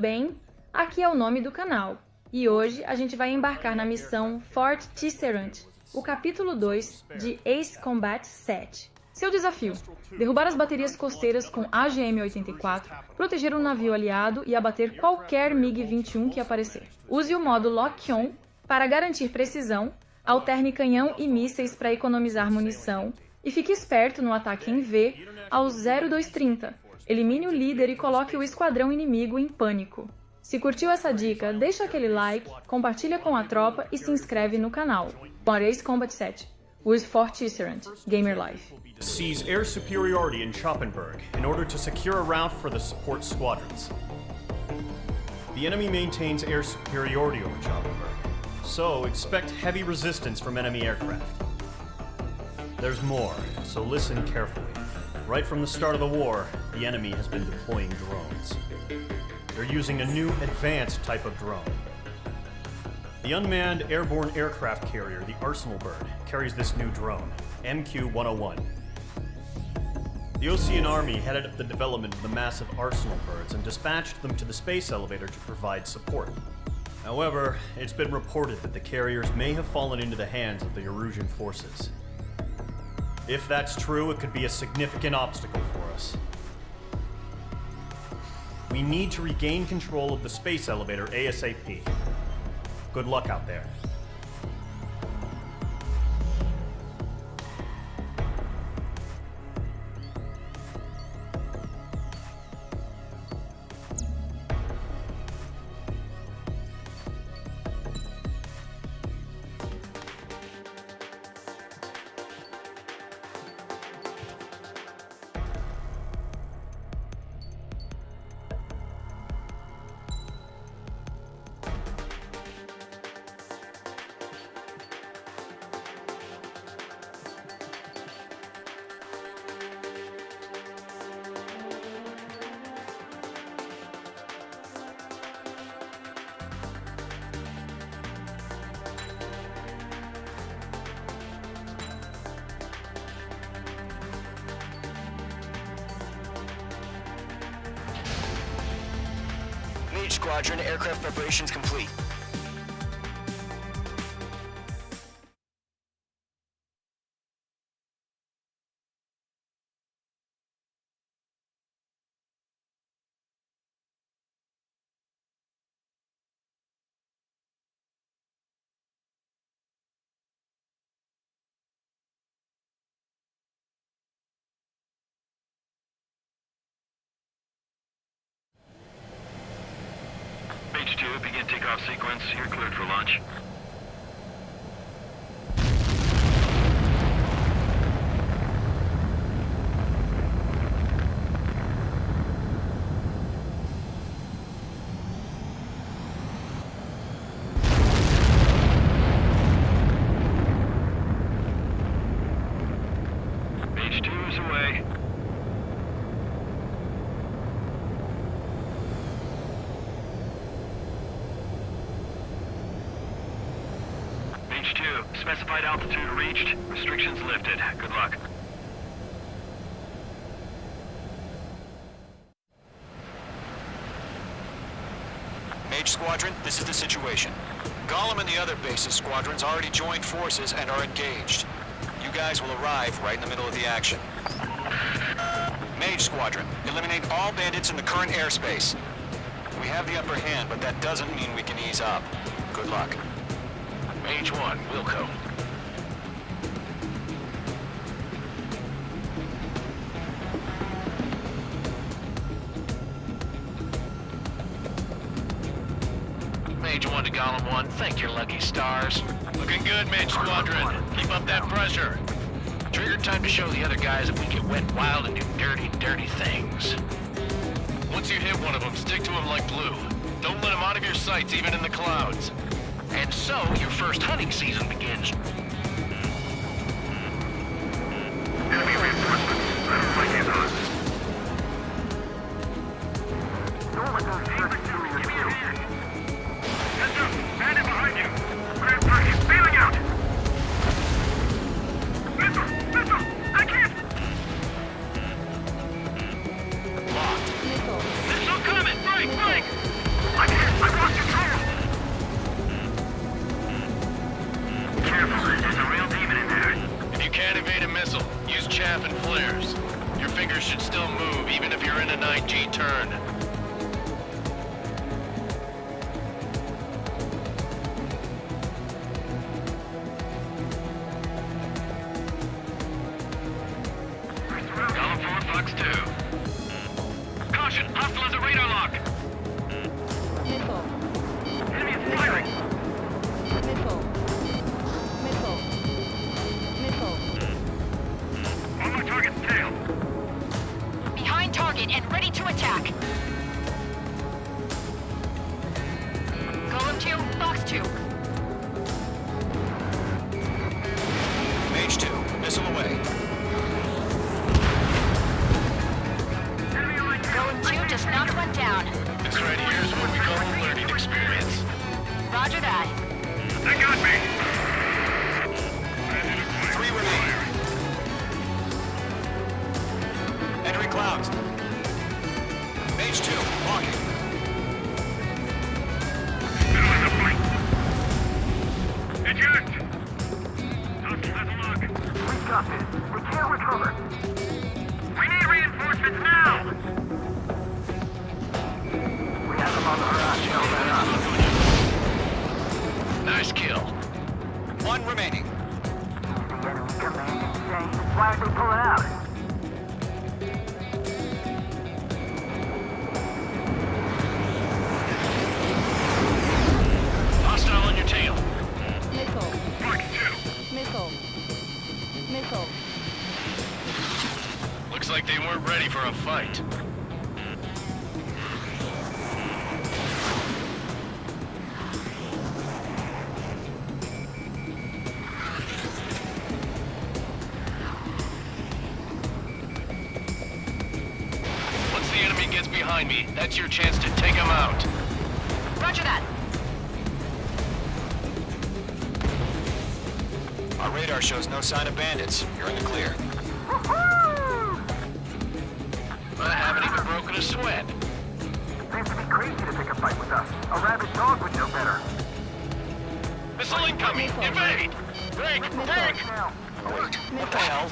bem? Aqui é o nome do canal, e hoje a gente vai embarcar na missão Fort Tisserand, o capítulo 2 de Ace Combat 7. Seu desafio: derrubar as baterias costeiras com AGM-84, proteger um navio aliado e abater qualquer MiG-21 que aparecer. Use o modo Lock-On para garantir precisão, alterne canhão e mísseis para economizar munição, e fique esperto no ataque em V aos 0230. Elimine o líder e coloque o esquadrão inimigo em pânico. Se curtiu essa dica, deixa aquele like, compartilha com a tropa e se inscreve no canal. Para Ace Combat 7, use Fort Tisserand, Gamer Life. Seize air superiority in Schoppenberg in order to secure a route for the support squadrons. The enemy maintains air superiority over Schoppenberg, so expect heavy resistance from enemy aircraft. There's more, so listen carefully. Right from the start of the war, the enemy has been deploying drones. They're using a new advanced type of drone. The unmanned airborne aircraft carrier, the Arsenal Bird, carries this new drone, MQ-101. The Osean Army headed up the development of the massive Arsenal Birds and dispatched them to the space elevator to provide support. However, it's been reported that the carriers may have fallen into the hands of the Erusian forces. If that's true, it could be a significant obstacle for us. We need to regain control of the space elevator ASAP. Good luck out there. Squadron, aircraft preparations complete. H2, begin takeoff sequence. You're cleared for launch. H2 is away. H2, specified altitude reached, restrictions lifted. Good luck. Mage Squadron, this is the situation. Gollum and the other bases squadrons already joined forces and are engaged. You guys will arrive right in the middle of the action. Mage Squadron, eliminate all bandits in the current airspace. We have the upper hand, but that doesn't mean we can ease up. Good luck. Mage 1, Wilco. Mage 1 to Gollum 1, thank your lucky stars. Looking good, Mage Squadron. Keep up that pressure. Trigger time to show the other guys that we get wet wild and do dirty, dirty things. Once you hit one of them, stick to him like glue. Don't let him out of your sights, even in the clouds. And so, your first hunting season begins. Enemy reinforcements. I don't like these odds. Give me your hand. Heads up. Bandit behind you. Grand Party, bailing out. Missile! I can't! Locked. Missile coming! Break! Can't evade a missile. Use chaff and flares. Your fingers should still move, even if you're in a 9G turn. Column 4, Fox 2. Caution! Hostile has a radar lock! Missile. Enemy is firing! Missile. Missile. Missile. On my target's tail! Behind target and ready to attack. Golem 2, Fox 2. Mage 2, missile away. Golem 2 just knocked one down. This right here is what we call a learning experience. Roger that. They got me! 3 remain. Entering clouds. Mage 2, walking. Middle is a fight! Eject! Hostile has a lock. We got this. We can't recover. We need reinforcements now! We have them on the horizon. Show that up. Nice kill. 1 remaining. The enemy command insane. Why aren't they pulling out? Hostile on your tail. Missile. Fox 2. Missile. Missile. Looks like they weren't ready for a fight. Once the enemy gets behind me, that's your chance to take him out. Roger that. Our radar shows no sign of bandits. You're in the clear. I haven't even broken a sweat. Seems to be crazy to pick a fight with us. A rabid dog would know better. Missile incoming! Evade! Break! Break! Now. Wait, what the hell?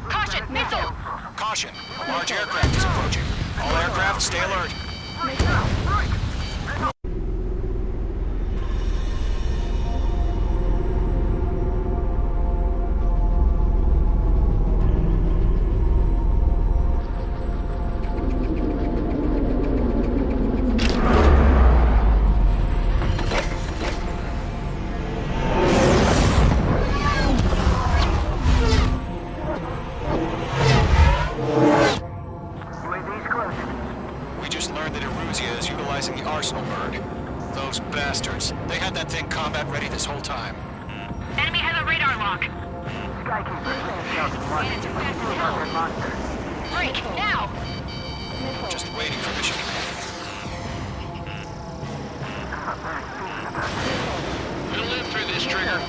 Caution, missile. Caution! A large aircraft is approaching. All aircraft, stay alert. UAV's closing. We just learned that Eruzia is utilizing the Arsenal bird. Those bastards. They had that thing combat ready this whole time. Enemy has a radar lock. Skykeeper. Scouts one. Bandits are fast as hell. Monster. Break, now. Missile. Just waiting for mission command. We'll live through this, Trigger.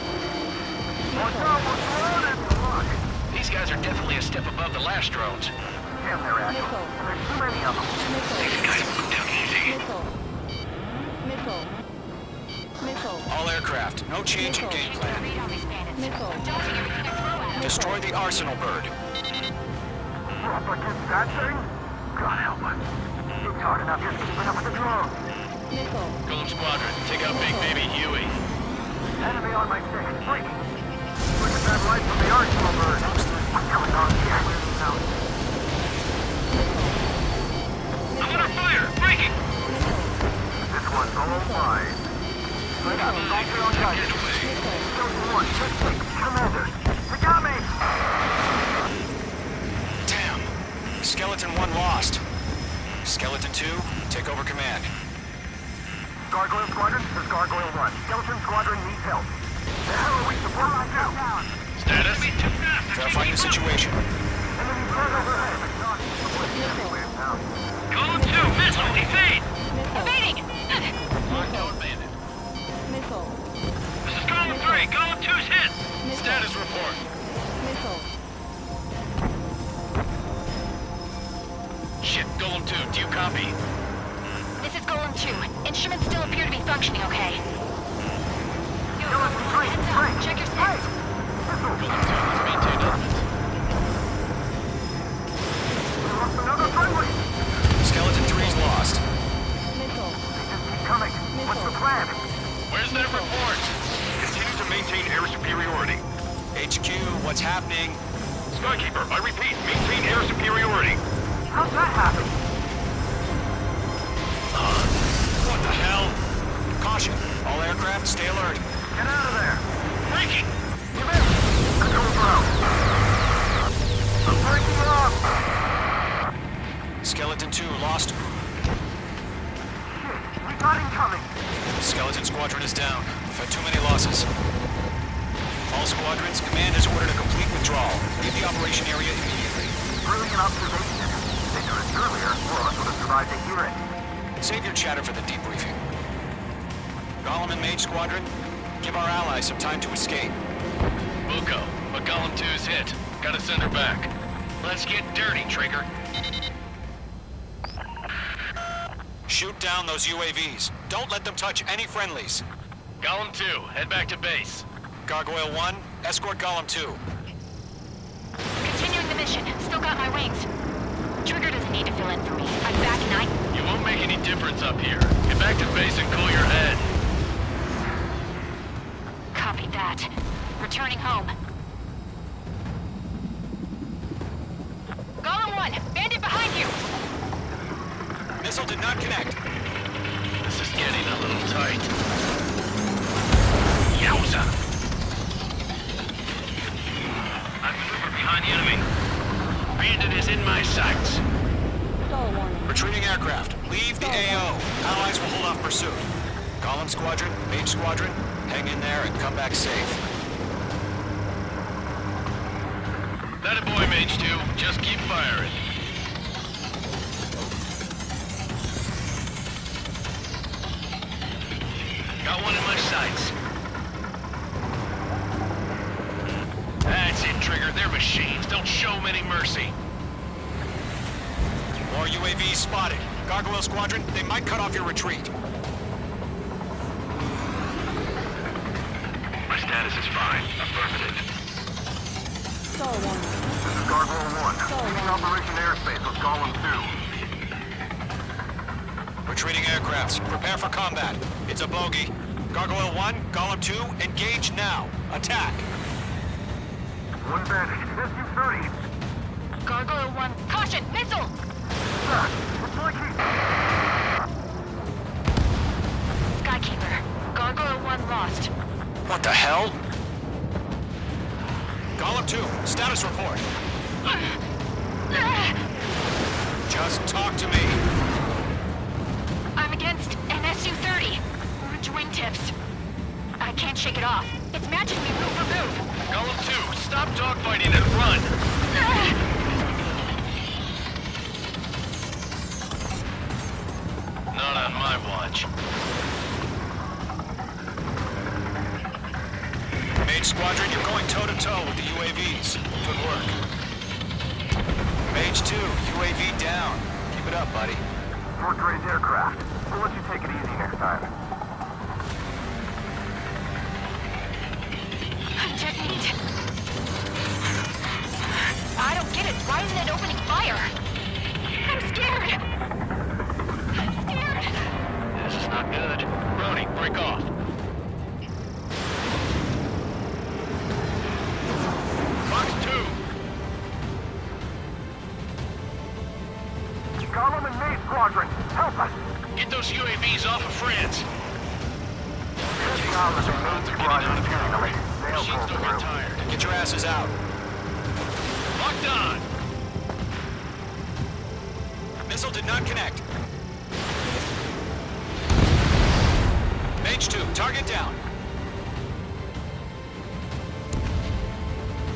Watch out, we're surrounded. Look. These guys are definitely a step above the last drones. Damn, they're active. Missile. There's too many of them. These guys move down easy. Missile. Missile. Missile. All aircraft, no change in game plan. Read on these bandits. Missile. Dodging everything I throw at them. Destroy the Arsenal bird. We're up against that thing? God help us. It's hard enough just keeping up with the drones. Missile. Golem Squadron, take out Big Baby Huey. Enemy on my six. Breaking. Look at that light from the Arsenal bird. What's going on here? I'm under fire! Breaking! This one's all mine. Split up. Back your own target. Get away. Chosen one. Check six. Commander. You got me! Damn. Skeleton 1 lost. Skeleton 2, take over command. Gargoyle Squadron, this is Gargoyle 1. Skeleton Squadron needs help. The hell are we supposed to do? Status? Verifying the situation. Enemy bird overhead. Everywhere now. Golem 2, missile, evade! Evading! Lockdown bandit. Missile. This is Golem 3, Golem 2's hit! Status report. Missile. Shit, Golem 2, do you copy? This is Golem 2. Instruments still appear to be functioning okay. Yo, Golem 3, heads up. Check your stats. Golem 2 has maintained elephant that report? Continue to maintain air superiority. HQ, what's happening? Skykeeper, I repeat, maintain air superiority. How's that happen? What the hell? Caution, all aircraft stay alert. Get out of there. Breaking! Give in. Control ground. I'm breaking off. Skeleton 2 lost. Shit, we got incoming. Skeleton Squadron is down. We've had too many losses. All squadrons, command has ordered a complete withdrawal. Leave the operation area immediately. Brilliant observation. They knew it earlier, more of us would have survived to hear it. Save your chatter for the debriefing. Golem and Mage Squadron, give our allies some time to escape. Buko, but Golem 2's hit. Gotta send her back. Let's get dirty, Trigger. Shoot down those UAVs. Don't let them touch any friendlies. Golem 2, head back to base. Gargoyle 1, escort Golem 2. Continuing the mission. Still got my wings. Trigger doesn't need to fill in for me. I'm back and You won't make any difference up here. Get back to base and cool your head. Copy that. Returning home. Golem 1, bandit behind you! Missile did not connect. This is getting a little tight. Yowza! I maneuver behind the enemy. Bandit is in my sights. Stall warning. Retreating aircraft, leave the AO. Allies will hold off pursuit. Golem Squadron, Mage Squadron, hang in there and come back safe. That a boy, Mage 2. Just keep firing. Got one in my sights. That's it, Trigger. They're machines. Don't show them any mercy. More UAVs spotted. Gargoyle Squadron, they might cut off your retreat. My status is fine. Affirmative. Stall warning. This is Gargoyle 1. Leaving Operation Airspace with Golem 2. Retreating aircrafts, prepare for combat. It's a bogey. Gargoyle 1, Golem 2, engage now. Attack. One bandit. SU-30. Gargoyle 1, caution! Missile! Deploy key. Skykeeper, Gargoyle 1 lost. What the hell? Golem 2, status report. Just talk to me. I'm against an SU-30. Orange wingtips. I can't shake it off. It's matching me move for move. Golem 2, stop dogfighting and run! Not on my watch. Mage Squadron, you're going toe-to-toe with the UAVs. Good work. Mage 2, UAV down. Keep it up, buddy. Fourth-grade aircraft. We'll let you take it easy next time. Technique. I don't get it. Why isn't it opening fire? I'm scared. I'm scared. This is not good. Brody, break off. Box 2. Golem and Mage Squadron, help us! Get those UAVs off of France. Golem and Mage Squadron, finally. They'll Machines pull don't through. get tired. Get your asses out. Locked on. Missile did not connect. Mage 2, target down.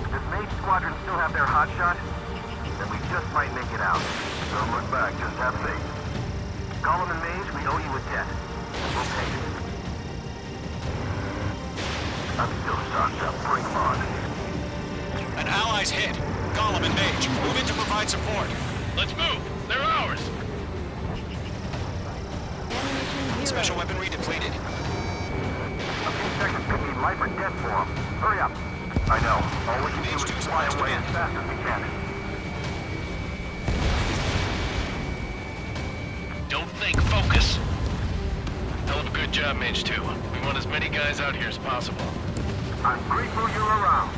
Does Mage Squadron still have their hotshot? Then we just might make it out. Don't look back, just have faith. Golem and Mage, we owe you a debt. We'll pay it. I'm still stocked up. Bring them on. An ally's hit. Golem and Mage, move in to provide support. Let's move. They're ours. Ammunition 0. Special weaponry depleted. A few seconds could mean life or death for them. Hurry up. I know. All we can do is fly away as fast as we can. Don't think, focus. Hell of a good job, Mage 2. We want as many guys out here as possible. I'm grateful you're around.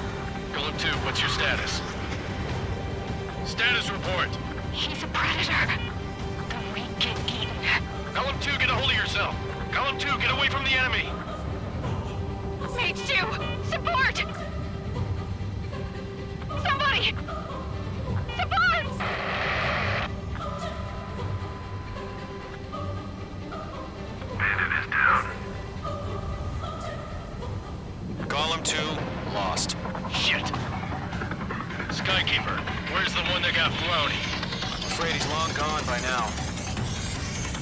Golem 2, what's your status? Status report. He's a predator. The weak get eaten. Golem 2, get a hold of yourself. Golem 2, get away from the enemy. Mage 2, support! Somebody! Support! Bandit is down. Golem 2, lost. Shit. Skykeeper, where's the one that got flown? I'm afraid he's long gone by now.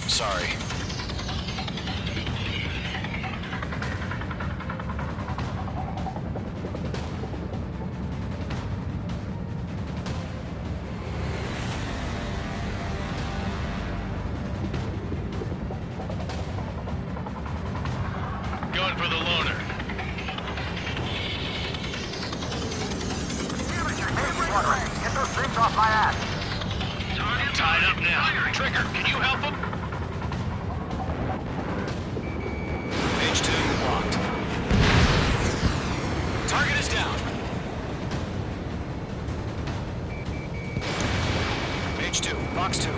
Sorry. Going for the loner. Get those things off my ass. I'm tied up now. Trigger, can you help him? Mage 2, locked. Target is down. Mage 2, Fox 2.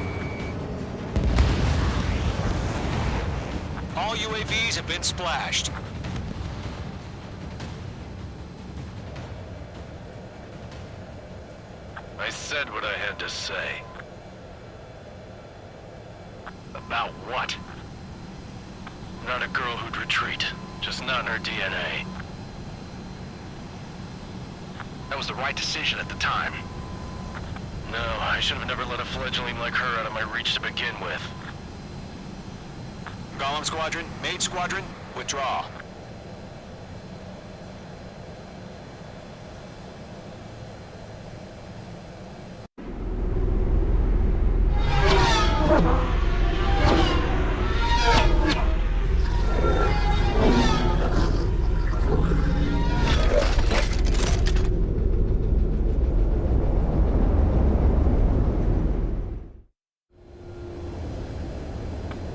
All UAVs have been splashed. I said what I had to say. About what? Not a girl who'd retreat. Just not in her DNA. That was the right decision at the time. No, I should have never let a fledgling like her out of my reach to begin with. Golem Squadron, Mage Squadron, withdraw.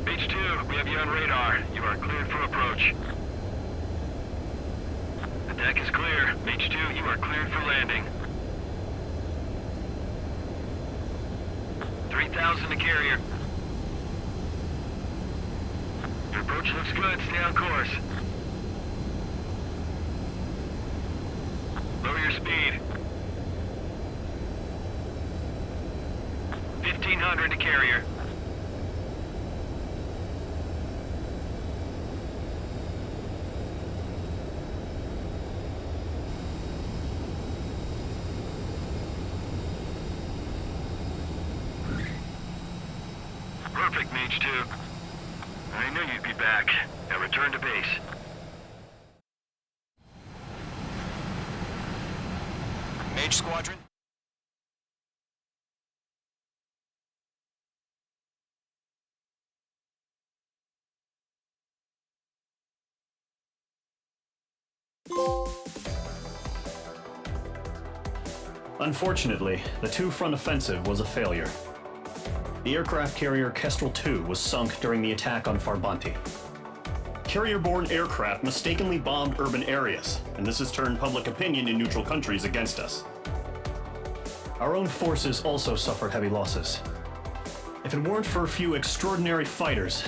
Mage 2, we have you on radar. You are cleared for approach. The deck is clear. Mage 2, you are cleared for landing. 3,000 to carrier. Your approach looks good. Stay on course. Lower your speed. 1,500 to carrier. Perfect, Mage 2. I knew you'd be back. Now return to base. Mage Squadron. Unfortunately, the two-front offensive was a failure. The aircraft carrier Kestrel II was sunk during the attack on Farbanti. Carrier-borne aircraft mistakenly bombed urban areas, and this has turned public opinion in neutral countries against us. Our own forces also suffered heavy losses. If it weren't for a few extraordinary fighters,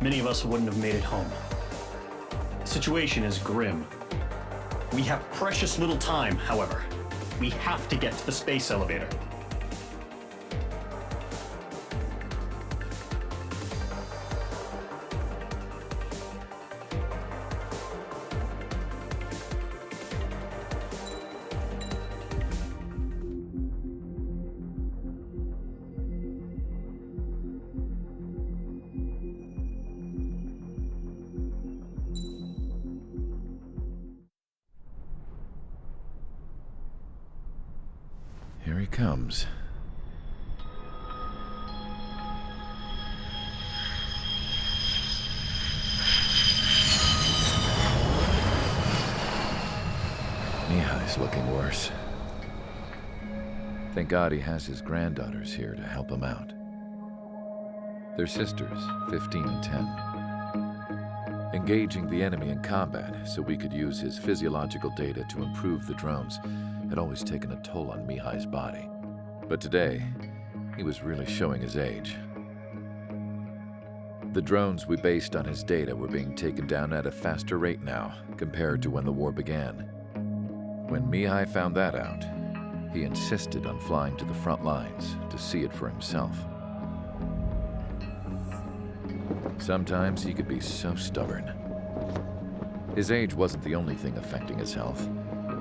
many of us wouldn't have made it home. The situation is grim. We have precious little time, however. We have to get to the space elevator. Here he comes. Mihai's looking worse. Thank God he has his granddaughters here to help him out. They're sisters, 15 and 10. Engaging the enemy in combat so we could use his physiological data to improve the drones had always taken a toll on Mihai's body. But today, he was really showing his age. The drones we based on his data were being taken down at a faster rate now compared to when the war began. When Mihai found that out, he insisted on flying to the front lines to see it for himself. Sometimes he could be so stubborn. His age wasn't the only thing affecting his health.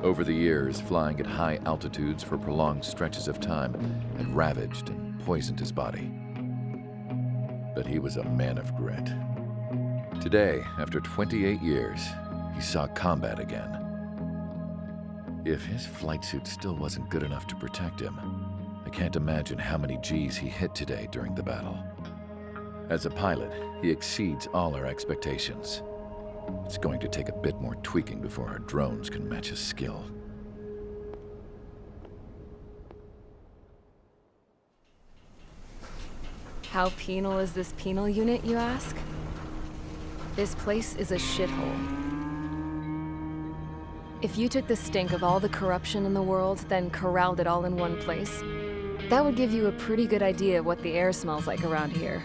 Over the years, flying at high altitudes for prolonged stretches of time had ravaged and poisoned his body. But he was a man of grit. Today, after 28 years, he saw combat again. If his flight suit still wasn't good enough to protect him, I can't imagine how many G's he hit today during the battle. As a pilot, he exceeds all our expectations. It's going to take a bit more tweaking before our drones can match his skill. How penal is this penal unit, you ask? This place is a shithole. If you took the stink of all the corruption in the world, then corralled it all in one place, that would give you a pretty good idea of what the air smells like around here.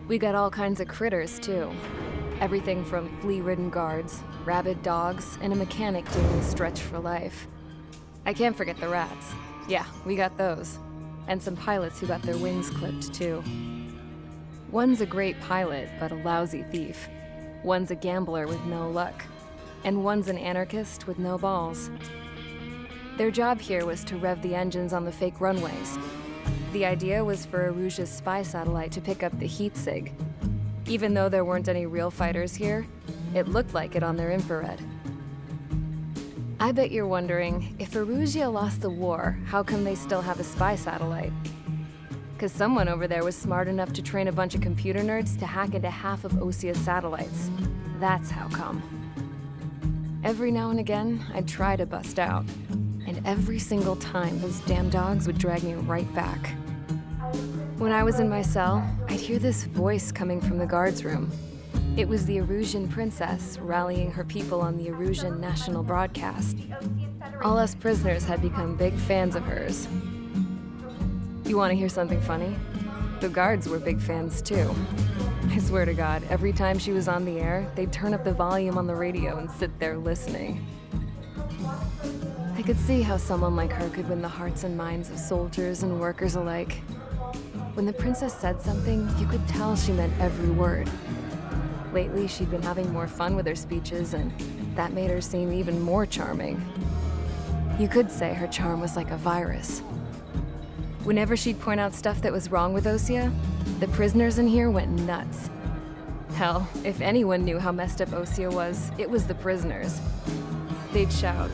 We got all kinds of critters, too. Everything from flea-ridden guards, rabid dogs, and a mechanic doing a stretch for life. I can't forget the rats. Yeah, we got those. And some pilots who got their wings clipped, too. One's a great pilot, but a lousy thief. One's a gambler with no luck. And one's an anarchist with no balls. Their job here was to rev the engines on the fake runways. The idea was for Aruja's spy satellite to pick up the heat sig. Even though there weren't any real fighters here, it looked like it on their infrared. I bet you're wondering, if Aruja lost the war, how come they still have a spy satellite? 'Cause someone over there was smart enough to train a bunch of computer nerds to hack into half of Osea's satellites. That's how come. Every now and again, I'd try to bust out. And every single time, those damn dogs would drag me right back. When I was in my cell, I'd hear this voice coming from the guards room. It was the Arujan princess rallying her people on the Arujan national broadcast. All us prisoners had become big fans of hers. You want to hear something funny? The guards were big fans too. I swear to God, every time she was on the air, they'd turn up the volume on the radio and sit there listening. I could see how someone like her could win the hearts and minds of soldiers and workers alike. When the princess said something, you could tell she meant every word. Lately, she'd been having more fun with her speeches, and that made her seem even more charming. You could say her charm was like a virus. Whenever she'd point out stuff that was wrong with Osea, the prisoners in here went nuts. Hell, if anyone knew how messed up Osea was, it was the prisoners. They'd shout,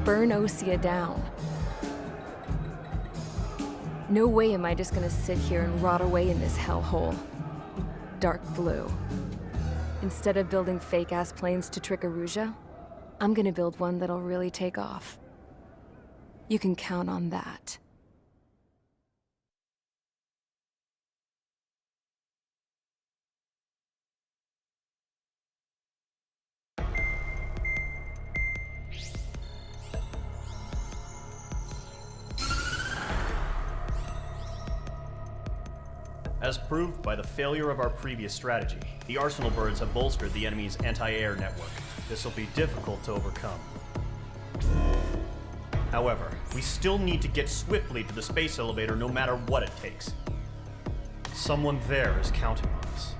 "Burn Osea down." No way am I just gonna sit here and rot away in this hellhole. Dark blue. Instead of building fake-ass planes to trick Aruja, I'm gonna build one that'll really take off. You can count on that. As proved by the failure of our previous strategy, the Arsenal birds have bolstered the enemy's anti-air network. This will be difficult to overcome. However, we still need to get swiftly to the space elevator no matter what it takes. Someone there is counting on us.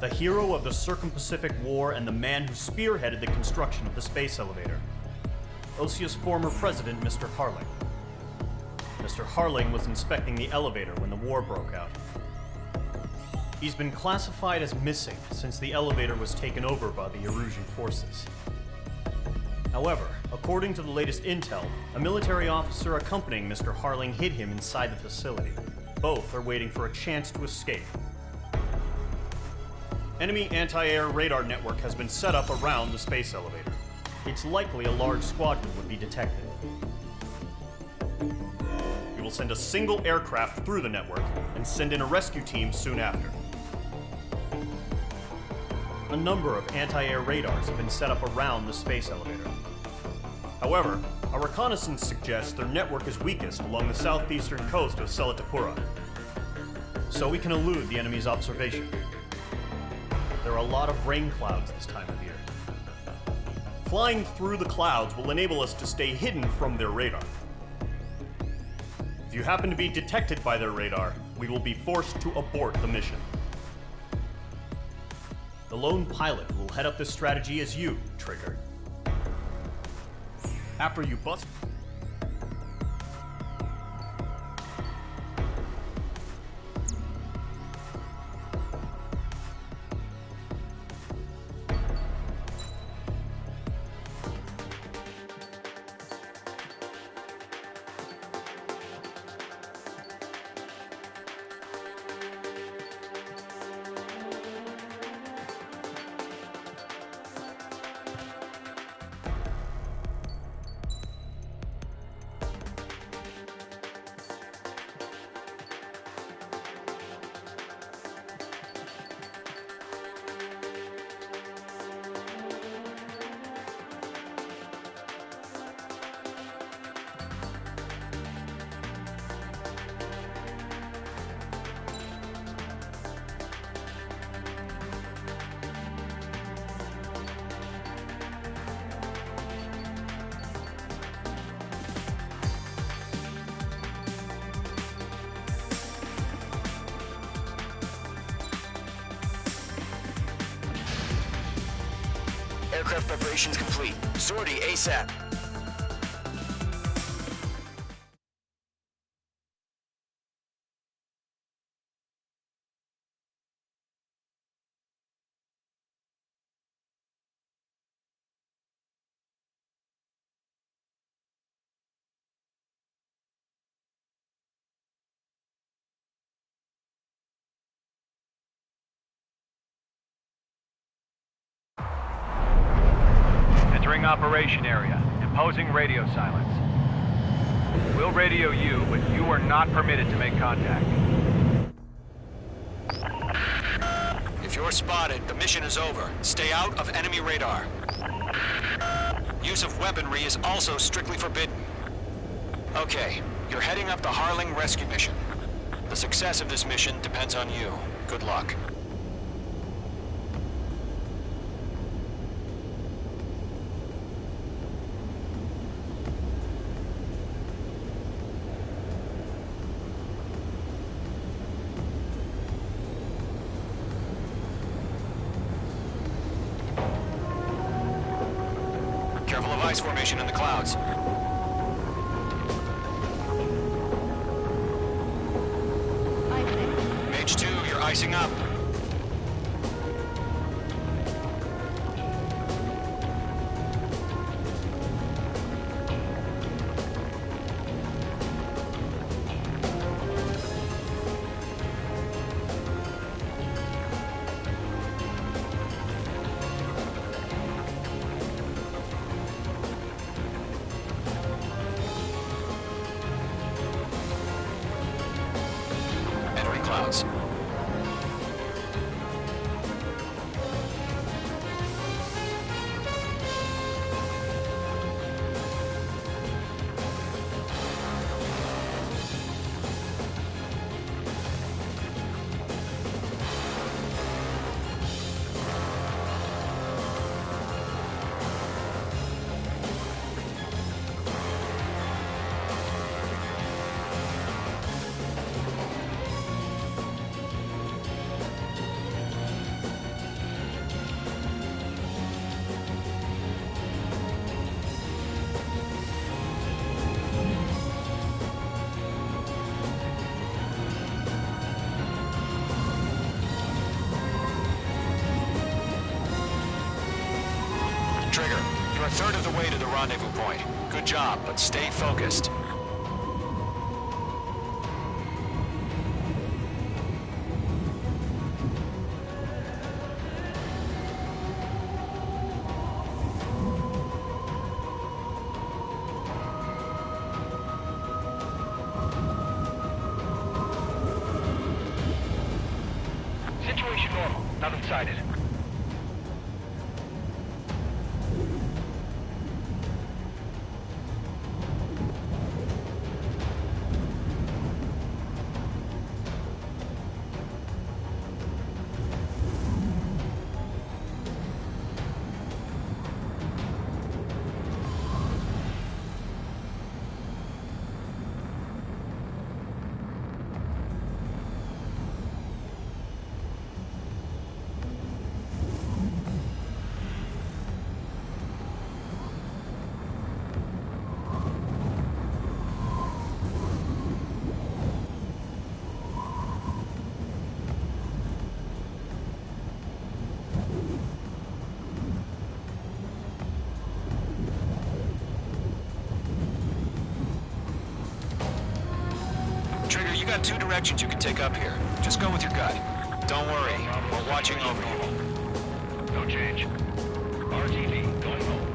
The hero of the Circum-Pacific War and the man who spearheaded the construction of the space elevator. Osea's former president, Mr. Harling. Mr. Harling was inspecting the elevator when the war broke out. He's been classified as missing since the elevator was taken over by the Arujan forces. However, according to the latest intel, a military officer accompanying Mr. Harling hid him inside the facility. Both are waiting for a chance to escape. Enemy anti-air radar network has been set up around the space elevator. It's likely a large squadron would be detected. We will send a single aircraft through the network and send in a rescue team soon after. number of anti-air radars have been set up around the space elevator. However, our reconnaissance suggests their network is weakest along the southeastern coast of Selatapura, so we can elude the enemy's observation. There are a lot of rain clouds this time of year. Flying through the clouds will enable us to stay hidden from their radar. If you happen to be detected by their radar, we will be forced to abort the mission. The lone pilot will head up this strategy as you, Trigger. After you bust... Aircraft preparations complete. Sortie ASAP. Entering operation area. Imposing radio silence. We'll radio you, but you are not permitted to make contact. If you're spotted, the mission is over. Stay out of enemy radar. Use of weaponry is also strictly forbidden. Okay, you're heading up the Harling rescue mission. The success of this mission depends on you. Good luck. Careful of ice formation in the clouds. Mage 2, you're icing up. Entering clouds. Trigger, you're a third of the way to the rendezvous point. Good job, but stay focused. Situation normal. Nothing sighted. got two directions you can take up here. Just go with your gut. Don't worry, we're watching over you. No change. RTV, going home.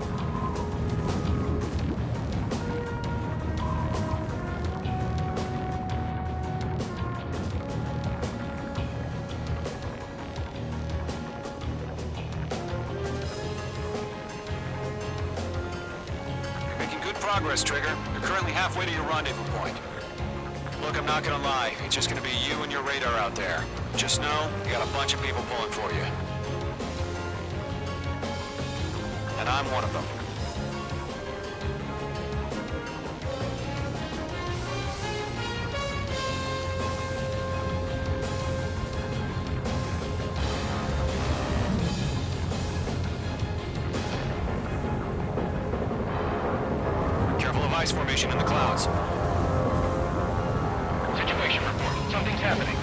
You're making good progress, Trigger. You're currently halfway to your rendezvous point. Look, I'm not gonna lie. It's just gonna be you and your radar out there. Just know, you got a bunch of people pulling for you. And I'm one of them. Careful of ice formation in the clouds. Situation report. Something's happening.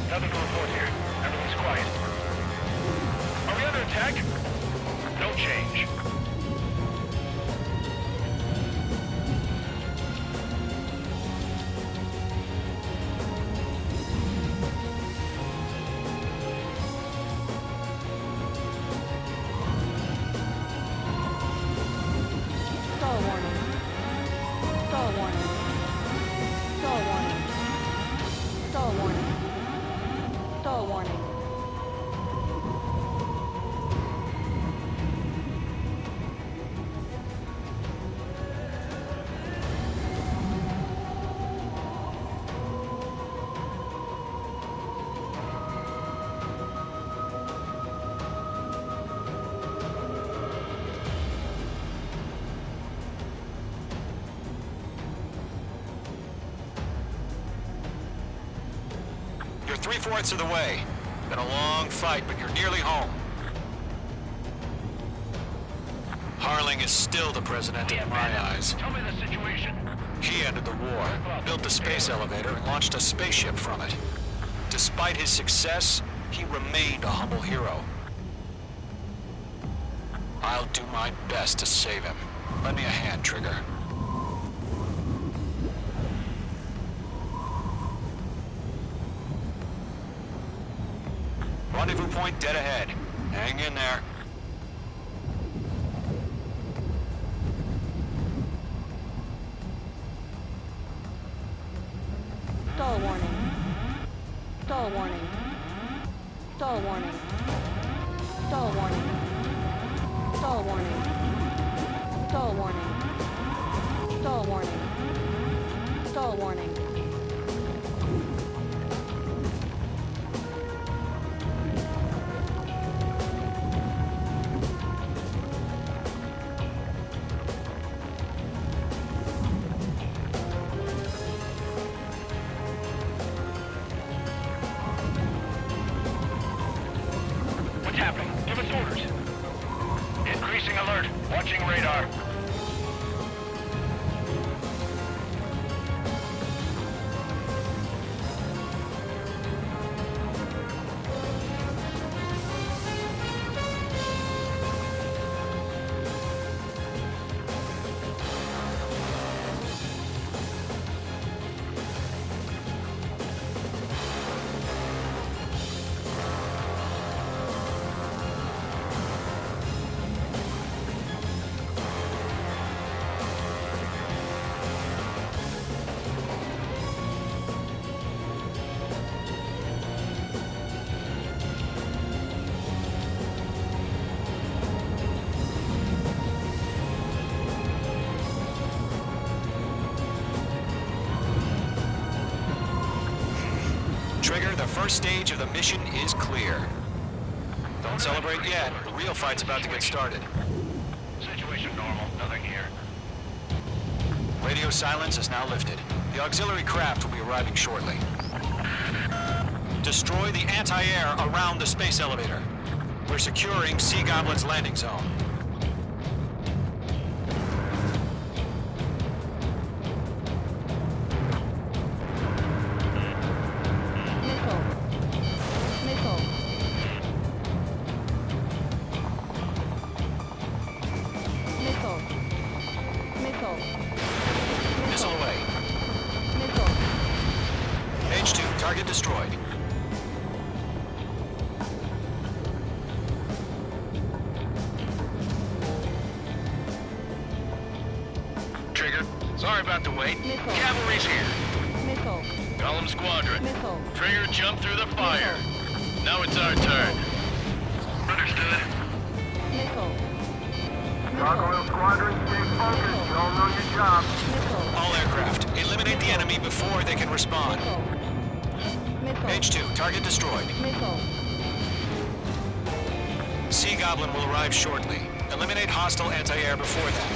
Nothing to report here. Everything's quiet. Are we under attack? No change. Stall warning. Stall warning. Stall warning. Stall warning. Stall warning. You're 3/4 of the way. Been a long fight, but you're nearly home. Harling is still the president in my eyes. Tell me the situation. He ended the war, built the space elevator, and launched a spaceship from it. Despite his success, he remained a humble hero. I'll do my best to save him. Lend me a hand, Trigger. Rendezvous point dead ahead. Hang in there. Stall warning. Stall warning. Stall warning. Stall warning. Stall warning. Stall warning. Stall warning. Stall warning. What's happening? Give us orders. Increasing alert. Watching radar. Trigger, the first stage of the mission is clear. Don't celebrate yet. The real fight's about to get started. Situation normal. Nothing here. Radio silence is now lifted. The auxiliary craft will be arriving shortly. Destroy the anti-air around the space elevator. We're securing Sea Goblin's landing zone. target destroyed. Trigger, sorry about the wait. Missile. Cavalry's here. Missile. Golem Squadron. Missile. Trigger jumped through the fire. Now it's our turn. Understood. Missile. Gargoyle Squadron, stay focused. You all know your job. Missile. All aircraft, eliminate the enemy before they can respond. Missile. Page 2, target destroyed. Missile. Sea Goblin will arrive shortly. Eliminate hostile anti-air before that.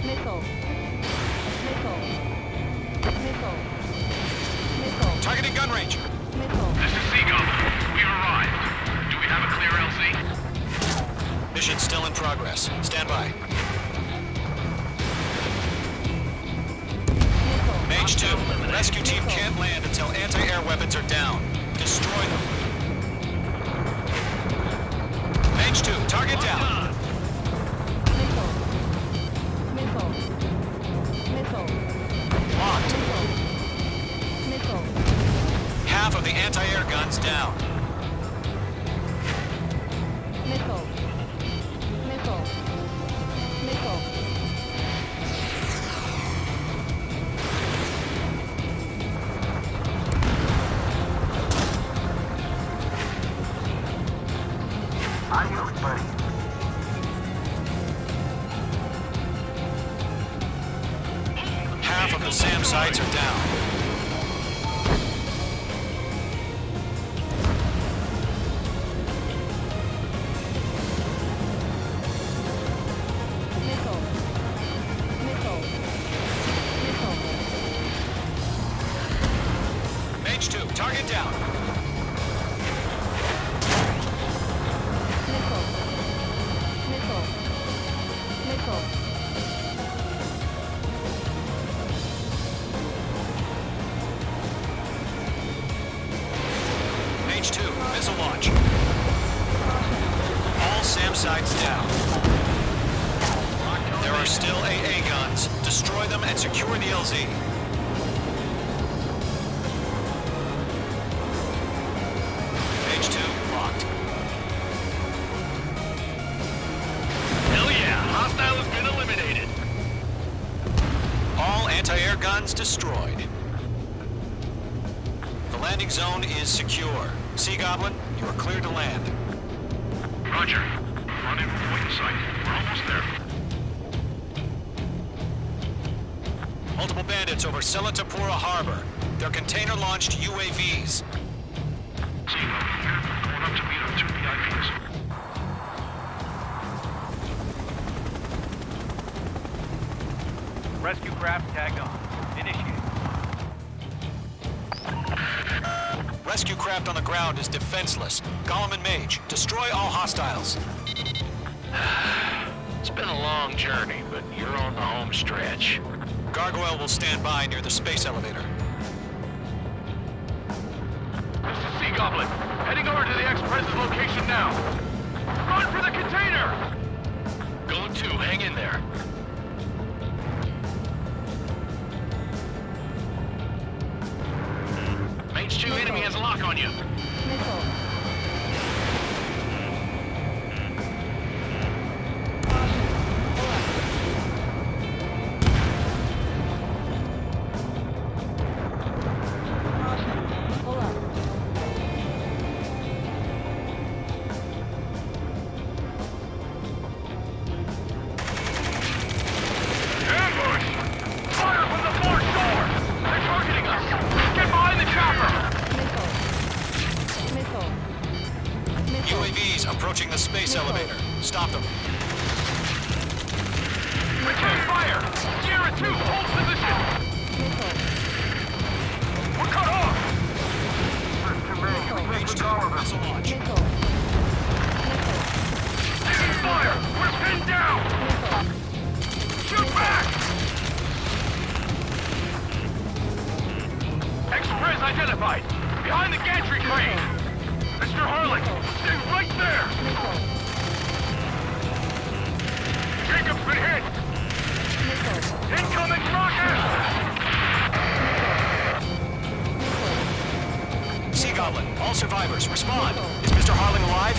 Missile. Missile. Missile. Missile. Targeting gun range. Missile. This is Seagull. We've arrived. Do we have a clear LZ? Mission still in progress. Stand by. Mage 2, rescue team can't land until anti-air weapons are down. Destroy them. Mage 2, target down. Missile. Missile. Missile. Locked. Missile. Half of the anti-air guns down. Missile. Missile. Missile. Adios, buddy. Half of the SAM sites are down. Missile. Missile. Missile. Mage 2, target down. Missile. Missile. Missile. Mage 2, missile launch. All SAM sites down. There are still AA guns. Destroy them and secure the LZ. Mage 2, locked. Hell yeah, hostile has been eliminated. All anti-air guns destroyed. The landing zone is secure. Sea Goblin, you are clear to land. Roger. Rendezvous point in sight. We're almost there. Multiple bandits over Selatapura Harbor. They're container-launched UAVs. Seagull, here. Going up to meet our two VIPs. Rescue craft tagged on. Initiate. Rescue craft on the ground is defenseless. Golem and Mage, destroy all hostiles. It's been a long journey, but you're on the home stretch. Gargoyle will stand by near the space elevator. This is Sea Goblin. Heading over to the Express's location now. Run for the container! Go to, hang in there. Mage 2 enemy has a lock on you. Missile. Pull up. Ambush! Fire from the fort shore! They're targeting us! Get behind the chopper! Missile. Missile. UAVs approaching the space elevator. Stop them. Return fire! Sierra 2, hold position! Missile. We're cut off! There's too many. We can't Mage keep 2, all of them. missile launch. Missile. Taking fire! We're pinned down! Missile. Shoot back! Express identified! Behind the gantry crane! Mr. Harlan, stay right there! Missile. Jacob's been hit! Missile. Incoming rocket! All survivors, respond. Is Mr. Harling alive?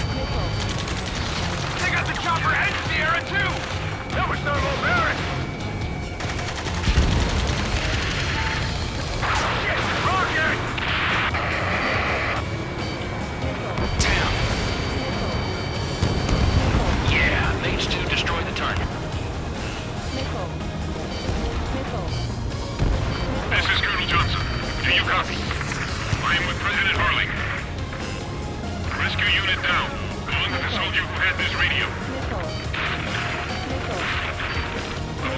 They got the chopper and Sierra too! That was so barbaric! Shit! Rocket! Damn. Yeah, Mage 2 destroyed the target. Missile. Missile. This is Colonel Johnson. Do you copy? I am with President Harling. Rescue unit down. Calling with the soldier who had this radio. Missile. Missile.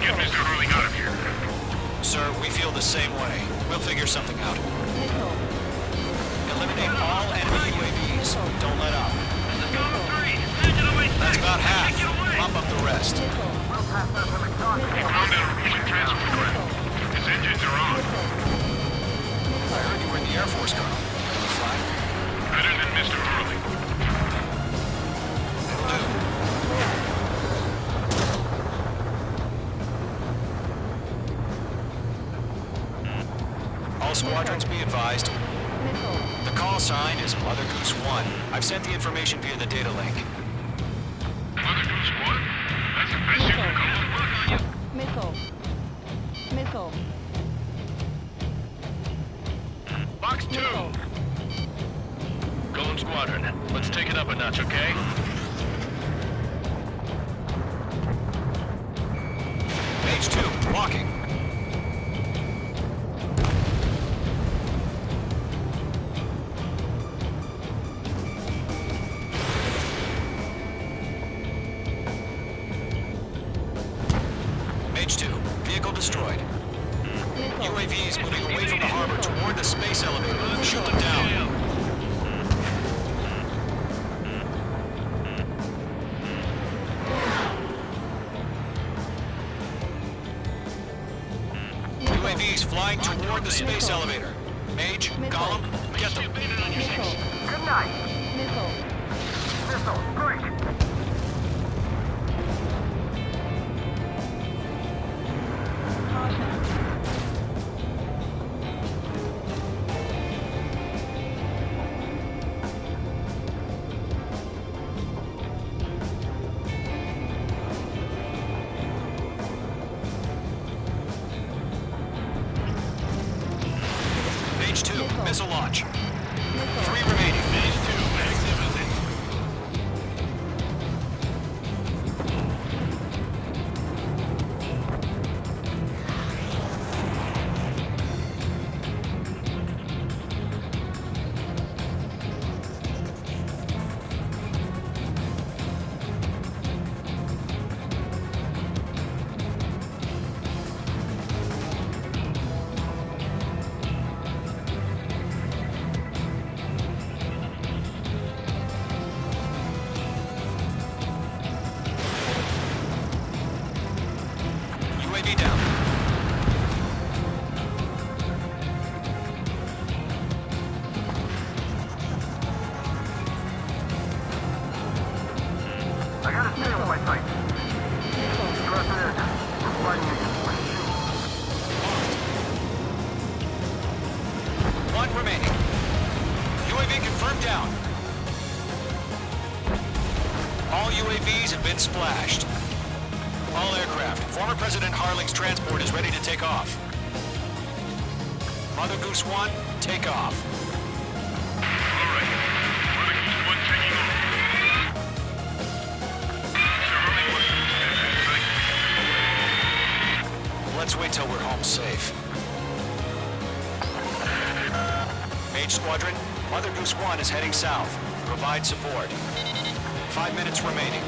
Get Mr. Harling out of here. Sir, we feel the same way. We'll figure something out. Missile. Eliminate all enemy UAVs. Don't let up. That's about half. Mop up the rest. We found a Norwegian transport craft. Its engines are on. I heard you were in the Air Force, Colonel. Can you fly? Better than Mr. Harling. All squadrons be advised. Missile. The call sign is Mother Goose 1. I've sent the information via the data link. Mother Goose 1? That's the best you can call. Missile. Missile. Box 2! Golem Squadron, let's take it up a notch, okay? Page 2, walking. Page 2, vehicle destroyed. UAVs moving away from the harbor toward the space elevator. Shoot them down. UAVs flying toward the space elevator. Mage, Gollum, get them. Missile. Good night. Missile. Missile, great. Caution. Page 2, missile launch. Missile. 3 remaining. Mage 2, magnificent. UAV down. I got a sail in my sight. Cross it in. We're flying again. One remaining. UAV confirmed down. All UAVs have been splashed. All aircraft. Former President Harling's transport is ready to take off. Mother Goose 1, take off. All right. Mother Goose 1 taking off. Mr. Harling wants to stand back. Let's wait till we're home safe. Mage Squadron, Mother Goose 1 is heading south. Provide support. 5 minutes remaining.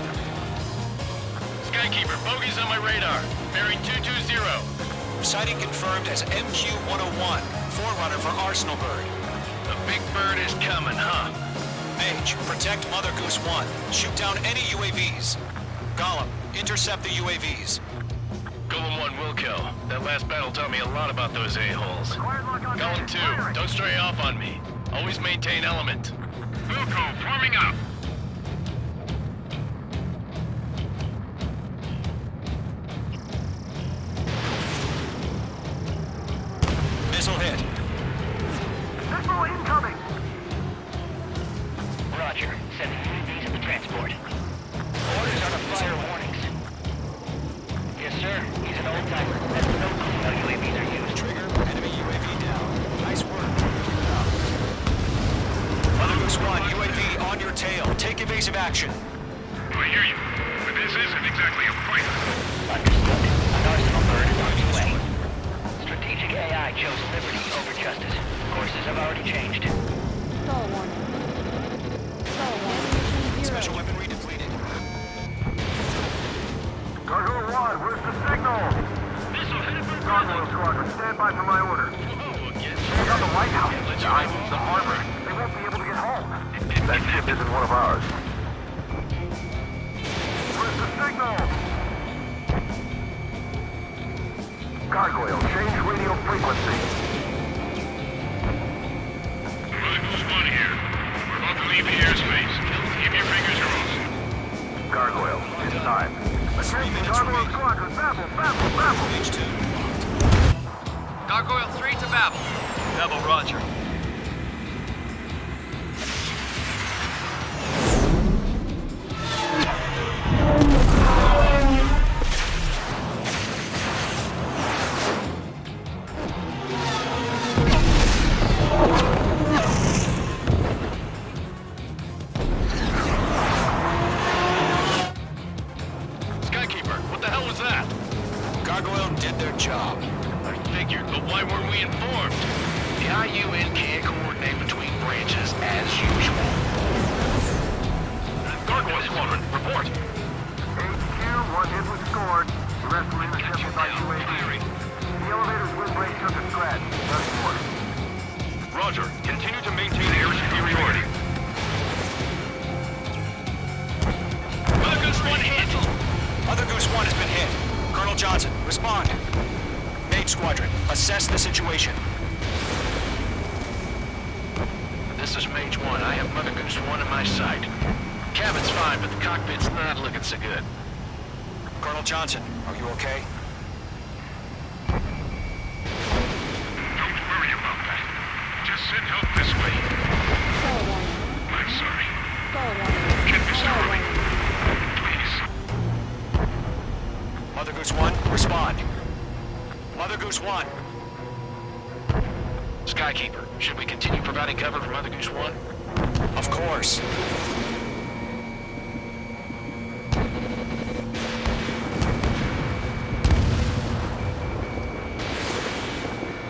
Skykeeper, bogeys on my radar. Bearing 220. Sighting confirmed as MQ-101, forerunner for Arsenal Bird. The big bird is coming, huh? Mage, protect Mother Goose 1. Shoot down any UAVs. Gollum, intercept the UAVs. Golem 1 will kill. That last battle taught me a lot about those a-holes. Golem 2, don't stray off on me. Always maintain element. Wilco, forming up. Missile hit. Missile incoming. I've already changed. Stall warning. Stall warning. Ammunition 0. Special weaponry depleted. Gargoyle 1, where's the signal? Gargoyle Squadron, stand by for my order. Stay on the White House. The harbor. They won't be able to get home. That ship isn't one of ours. Where's the signal? Gargoyle, change radio frequency. Mother Goose 1 here. We're about to leave the airspace. Keep your fingers crossed. Gargoyle, it's time. 3 minutes Gargoyle remaining. Squadron, babble. Page 2. Gargoyle 3 to Babel. Babel, roger. Skykeeper, what the hell was that? Gargoyle did their job. I figured, but why weren't we informed? The IUN can't coordinate between branches as usual. Gargoyle Squadron, report. HQ, one hit was scored. The rest were intercepted by UAV. The elevator's windbreak took a scratch. Nothing more. Roger. Continue to maintain air superiority. Mother Goose 1 hit! Mother Goose 1 has been hit. Colonel Johnson, respond. Mage Squadron, assess the situation. This is Mage 1. I have Mother Goose 1 in my sight. Cabin's fine, but the cockpit's not looking so good. Colonel Johnson, are you okay? Don't worry about that. Just send help this way. Stall warning. I'm sorry. Stall warning. Get this Stall going. warning. Please. Mother Goose 1, respond. Mother Goose 1. Skykeeper, should we continue providing cover for Mother Goose 1? Of course.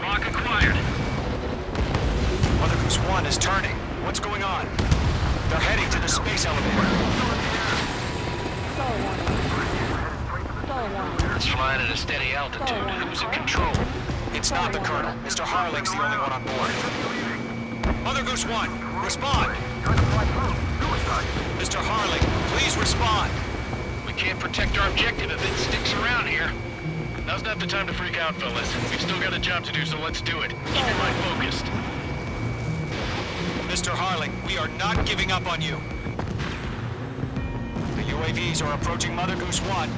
Lock acquired. Mother Goose 1 is turning. What's going on? They're heading to the space elevator. Stall warning. Stall warning. It's flying at a steady altitude. Who's in control? It's not the Colonel. Mr. Harling's the only one on board. Mother Goose 1, respond. Mr. Harling, please respond. We can't protect our objective if it sticks around here. Now's not the time to freak out, fellas. We've still got a job to do, so let's do it. Keep your mind focused. Mr. Harling, we are not giving up on you. The UAVs are approaching Mother Goose 1.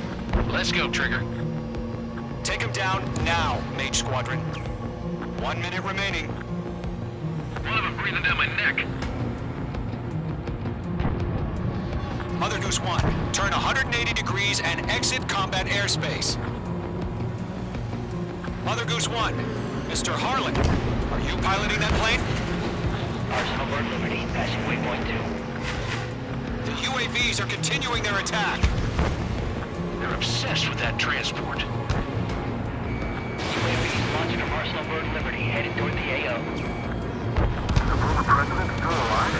Let's go, Trigger. Take him down now, Mage Squadron. 1 minute remaining. One of them breathing down my neck. Mother Goose 1, turn 180 degrees and exit combat airspace. Mother Goose 1, Mr. Harlan, are you piloting that plane? Arsenal Bird Liberty, passing waypoint 2. The UAVs are continuing their attack. They're obsessed with that transport. UAVs launching from Arsenal Bird Liberty, headed toward the AO. The former president still alive?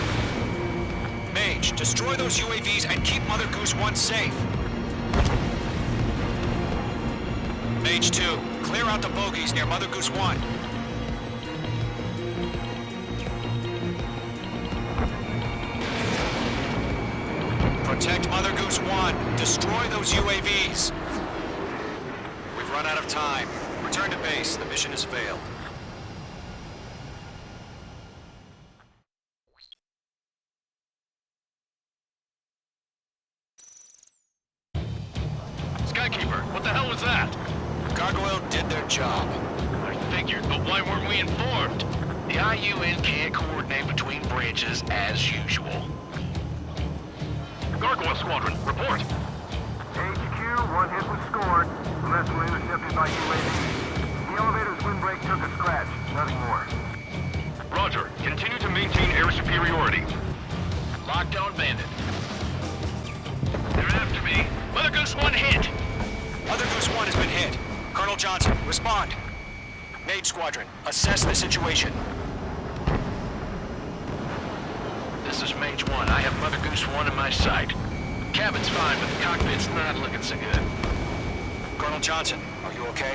Mage, destroy those UAVs and keep Mother Goose 1 safe. Mage 2, clear out the bogies near Mother Goose 1. Protect Mother Goose 1. Destroy those UAVs. We've run out of time. Return to base. The mission has failed. Skykeeper, what the hell was that? Gargoyle did their job. I figured, but why weren't we informed? The IUN can't coordinate between branches as usual. Gargoyle Squadron, report. HQ, one hit was scored. The rest were intercepted by UAV. The elevator's windbreak took a scratch. Nothing more. Roger. Continue to maintain air superiority. Lockdown bandit. They're after me. Mother Goose 1 hit! Mother Goose 1 has been hit. Colonel Johnson, respond. Mage Squadron, assess the situation. This is Mage 1. I have Mother Goose 1 in my sight. Cabin's fine, but the cockpit's not looking so good. Colonel Johnson, are you okay?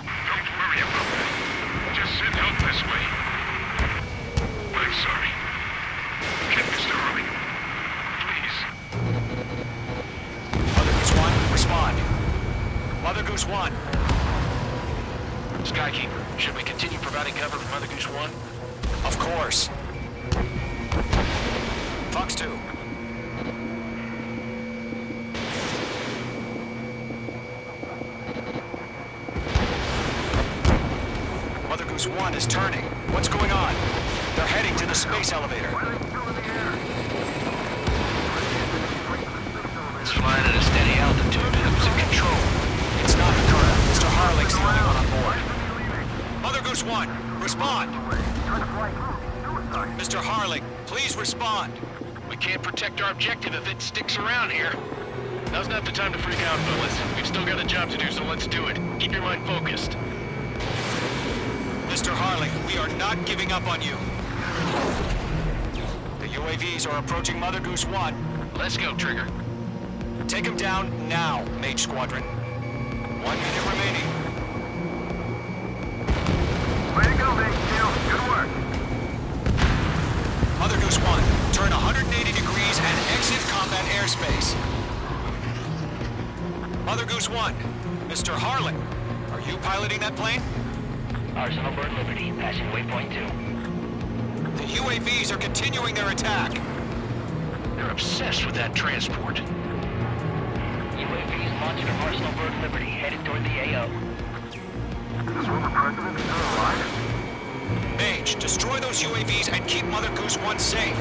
Don't worry about that. Just send help this way. I'm sorry. Get Mr. Hurley. Please. Mother Goose 1, respond. Mother Goose 1. Skykeeper, should we continue providing cover for Mother Goose 1? Of course. Fox 2. Mother Goose 1 is turning. What's going on? They're heading to the space elevator. It's flying at a steady altitude. Who's in control? It's not the Colonel. Mr. Harling's the only one on board. Mother Goose 1, respond. Mr. Harling, please respond. We can't protect our objective if it sticks around here. Now's not the time to freak out, fellas. We've still got a job to do, so let's do it. Keep your mind focused. Mr. Harling, we are not giving up on you. The UAVs are approaching Mother Goose 1. Let's go, Trigger. Take him down now, Mage Squadron. 1 minute remaining. Way to go, Mage 2. Good work. Mother Goose 1, turn 180 degrees and exit combat airspace. Mother Goose 1, Mr. Harling, are you piloting that plane? Arsenal Bird Liberty, passing waypoint 2. The UAVs are continuing their attack. They're obsessed with that transport. UAVs launched from Arsenal Bird Liberty, headed toward the AO. Is this where the president is still alive? Mage, destroy those UAVs and keep Mother Goose 1 safe.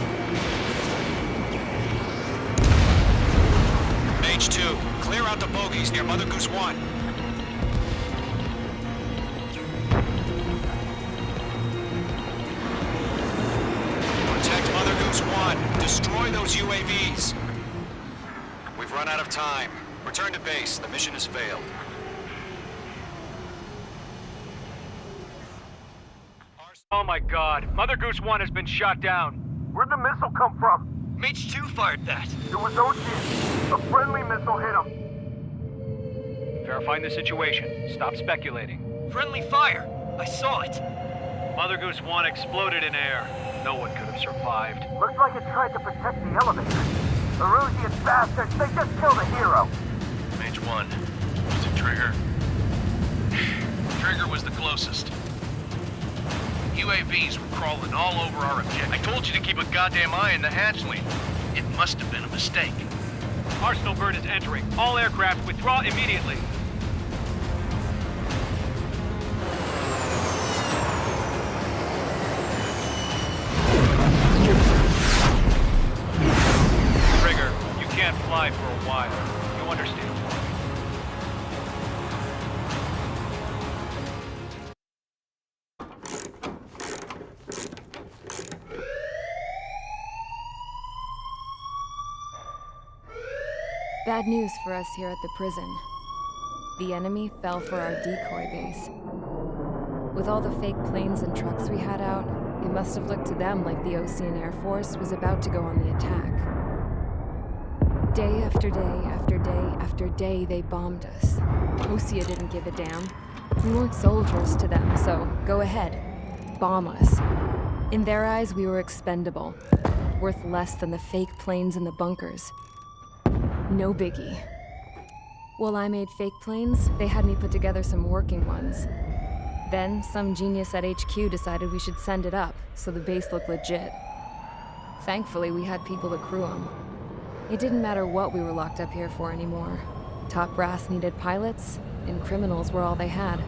Mage 2, clear out the bogies near Mother Goose 1. Protect Mother Goose 1. Destroy those UAVs. We've run out of time. Return to base. The mission has failed. Oh my god, Mother Goose 1 has been shot down. Where'd the missile come from? Mage 2 fired that. It was Osean. A friendly missile hit him. Verifying the situation. Stop speculating. Friendly fire! I saw it! Mother Goose 1 exploded in air. No one could have survived. Looks like it tried to protect the elevator. The Rosian bastards, they just killed a hero. Mage 1. Was it Trigger? Trigger was the closest. UAVs were crawling all over our objective. I told you to keep a goddamn eye on the hatchling. It must have been a mistake. Arsenal Bird is entering. All aircraft withdraw immediately. Trigger, you can't fly for a while. You understand? Bad news for us here at the prison. The enemy fell for our decoy base. With all the fake planes and trucks we had out, it must have looked to them like the Osean Air Force was about to go on the attack. Day after day after day after day, they bombed us. Osean didn't give a damn. We weren't soldiers to them, so go ahead. Bomb us. In their eyes, we were expendable. Worth less than the fake planes in the bunkers. No biggie. While I made fake planes, they had me put together some working ones. Then, some genius at HQ decided we should send it up, so the base looked legit. Thankfully, we had people to crew them. It didn't matter what we were locked up here for anymore. Top brass needed pilots, and criminals were all they had.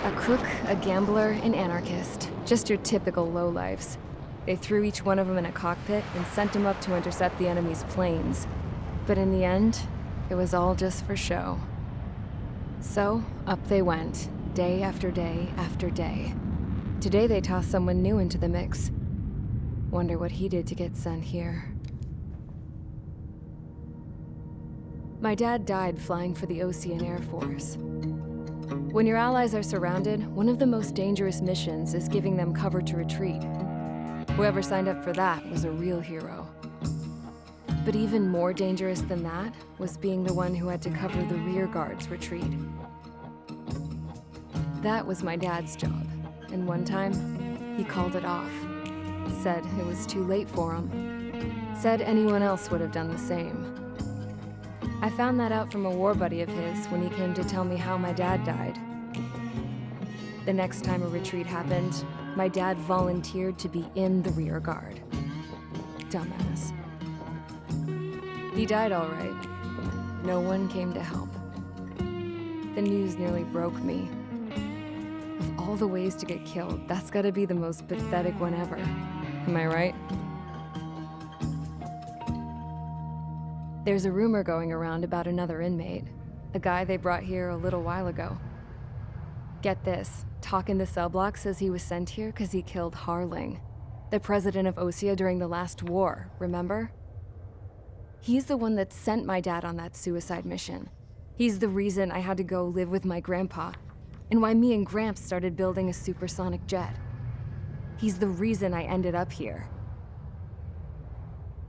A crook, a gambler, an anarchist. Just your typical lowlifes. They threw each one of them in a cockpit and sent them up to intercept the enemy's planes. But in the end, it was all just for show. So, up they went, day after day after day. Today they tossed someone new into the mix. Wonder what he did to get sent here. My dad died flying for the Osean Air Force. When your allies are surrounded, one of the most dangerous missions is giving them cover to retreat. Whoever signed up for that was a real hero. But even more dangerous than that was being the one who had to cover the rear guard's retreat. That was my dad's job, and one time, he called it off. Said it was too late for him. Said anyone else would have done the same. I found that out from a war buddy of his when he came to tell me how my dad died. The next time a retreat happened, my dad volunteered to be in the rear guard. Dumbass. He died all right. No one came to help. The news nearly broke me. Of all the ways to get killed, that's gotta be the most pathetic one ever. Am I right? There's a rumor going around about another inmate. A guy they brought here a little while ago. Get this, talk in the cell block says he was sent here because he killed Harling, the president of Osean during the last war, remember? He's the one that sent my dad on that suicide mission. He's the reason I had to go live with my grandpa, and why me and Gramps started building a supersonic jet. He's the reason I ended up here.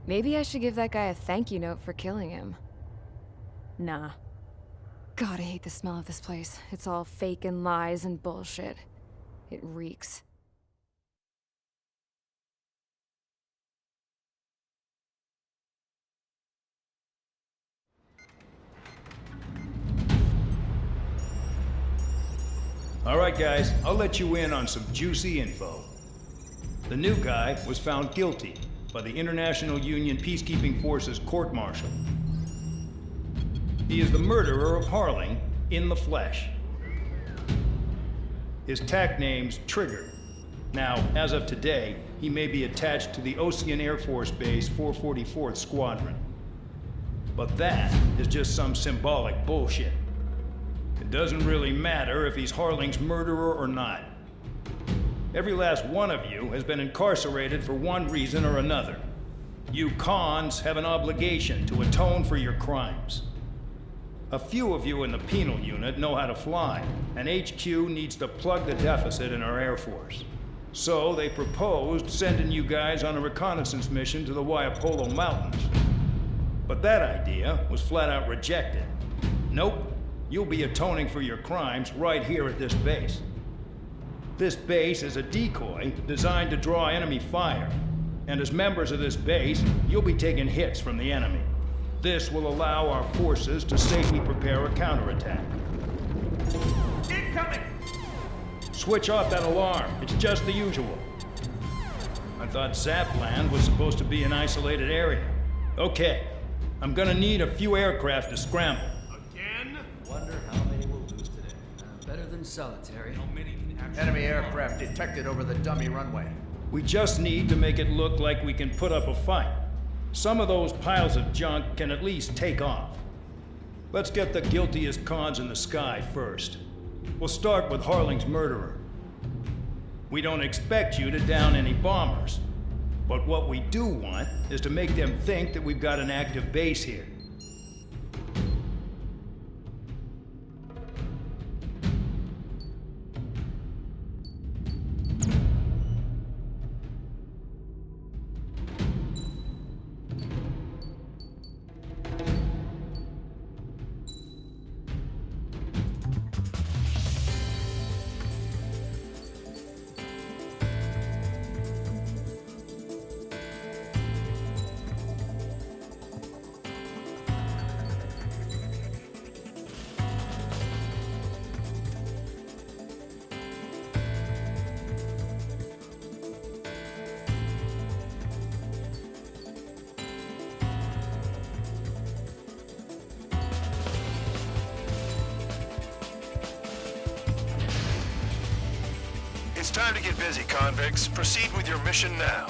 Maybe I should give that guy a thank you note for killing him. Nah. God, I hate the smell of this place. It's all fake and lies and bullshit. It reeks. All right, guys, I'll let you in on some juicy info. The new guy was found guilty by the International Union Peacekeeping Forces court-martial. He is the murderer of Harling in the flesh. His TAC name's Trigger. Now, as of today, he may be attached to the Osean Air Force Base 444th Squadron. But that is just some symbolic bullshit. It doesn't really matter if he's Harling's murderer or not. Every last one of you has been incarcerated for one reason or another. You cons have an obligation to atone for your crimes. A few of you in the penal unit know how to fly, and HQ needs to plug the deficit in our Air Force. So they proposed sending you guys on a reconnaissance mission to the Waiapolo Mountains. But that idea was flat out rejected. Nope, you'll be atoning for your crimes right here at this base. This base is a decoy designed to draw enemy fire, and as members of this base, you'll be taking hits from the enemy. This will allow our forces to safely prepare a counterattack. Incoming! Switch off that alarm. It's just the usual. I thought Zapland was supposed to be an isolated area. Okay, I'm gonna need a few aircraft to scramble. Again? Wonder how many we'll lose today. Better than solitary. How many can actually... Enemy aircraft detected over the dummy runway. We just need to make it look like we can put up a fight. Some of those piles of junk can at least take off. Let's get the guiltiest cons in the sky first. We'll start with Harling's murderer. We don't expect you to down any bombers, but what we do want is to make them think that we've got an active base here. It's time to get busy, convicts. Proceed with your mission now.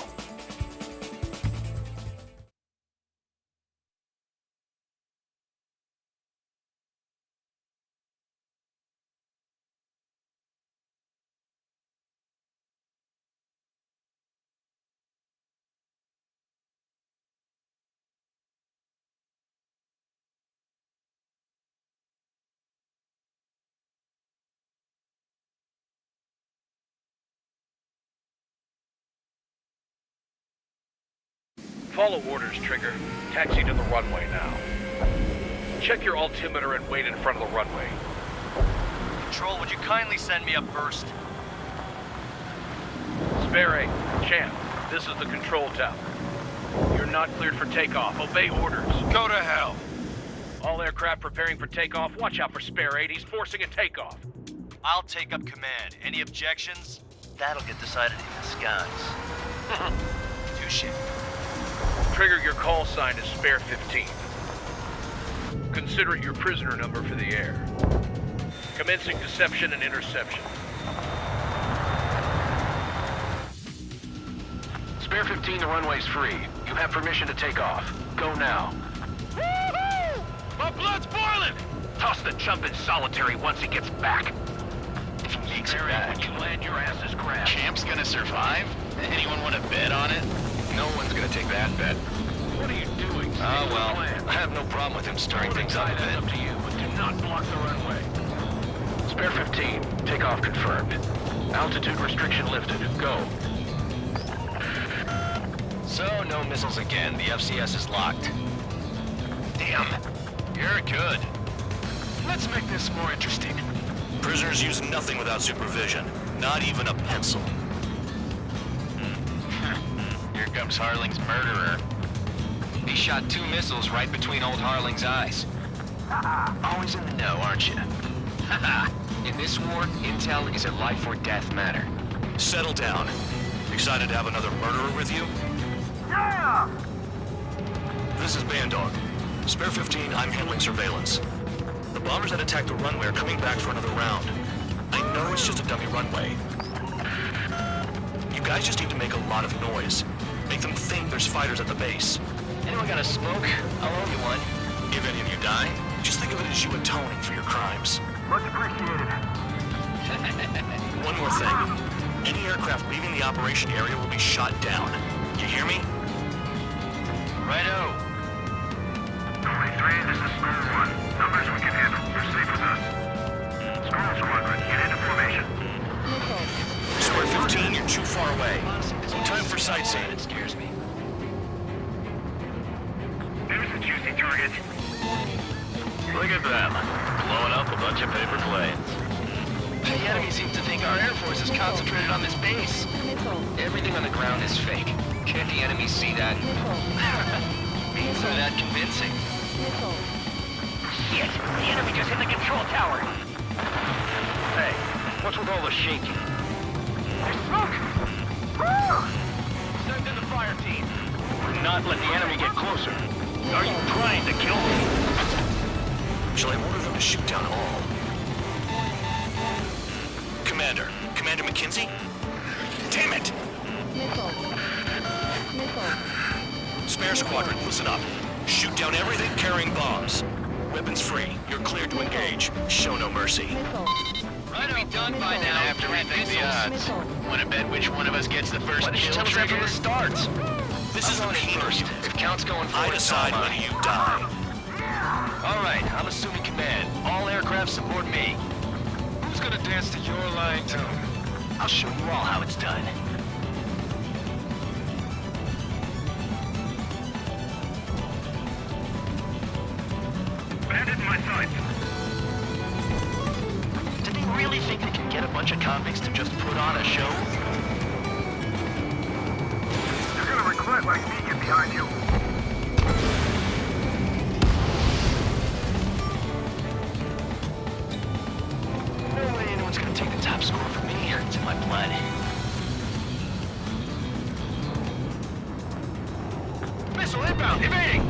Follow orders, Trigger. Taxi to the runway now. Check your altimeter and wait in front of the runway. Control, would you kindly send me up first? Spare 8, Champ, this is the control tower. You're not cleared for takeoff. Obey orders. Go to hell. All aircraft preparing for takeoff. Watch out for Spare 8. He's forcing a takeoff. I'll take up command. Any objections? That'll get decided in the skies. Touche. Trigger, your call sign is Spare 15. Consider it your prisoner number for the air. Commencing deception and interception. Spare 15, the runway's free. You have permission to take off. Go now. Woohoo! My blood's boiling! Toss the chump in solitary once he gets back. If he leaks it back, when you land, your ass is grabbed. Champ's gonna survive? Anyone want to bet on it? No one's gonna take that bet. What are you doing? Oh, well, I have no problem with him stirring things up a That's up bit. to you, but do not block the runway. Spare 15, takeoff confirmed. Altitude restriction lifted. Go. So, no missiles again. The FCS is locked. Damn. You're good. Let's make this more interesting. Prisoners use nothing without supervision. Not even a pencil. Here comes Harling's murderer. He shot 2 missiles right between old Harling's eyes. Always in the know, aren't you? In this war, intel is a life or death matter. Settle down. Excited to have another murderer with you? Yeah! This is Bandog. Spare 15, I'm handling surveillance. The bombers that attacked the runway are coming back for another round. I know it's just a dummy runway. You guys just need to make a lot of noise. Make them think there's fighters at the base. Anyone got a smoke? I'll owe you one. If any of you die, just think of it as you atoning for your crimes. Much appreciated. One more thing. Any aircraft leaving the operation area will be shot down. You hear me? Righto. 23, this is Skull 1. Numbers we can handle. You're safe with us. Skull Squadron, get into formation. Square 15, you're too far away. Time for sightseeing. It scares me. There's a juicy target. Look at them. Blowing up a bunch of paper planes. The enemy seems to think our Air Force is concentrated on this base. Everything on the ground is fake. Can't the enemy see that? Means they're that convincing. Shit! The enemy just hit the control tower! Hey, what's with all the shaking? There's smoke! Send in the fire team. Not let the enemy get closer. Are you trying to kill me? Shall I order them to shoot down all? Commander McKinsey? Damn it! Spare squadron, listen up. Shoot down everything carrying bombs. Weapons free. You're cleared to engage. Show no mercy. Right, be done by now after we think the odds. Want to bet which one of us gets the first Why didn't you tell us that from the start? This is the beginning. If count's going forward, I decide when you die. All right, I'm assuming command. All aircraft support me. Who's gonna dance to your line tune? I'll show you all how it's done. Bandit in my sights. Did they really think they can get a bunch of convicts to just put on a show? You're gonna regret letting me get behind you. No way anyone's gonna take the top score from me. It's in my blood. Missile inbound, evading!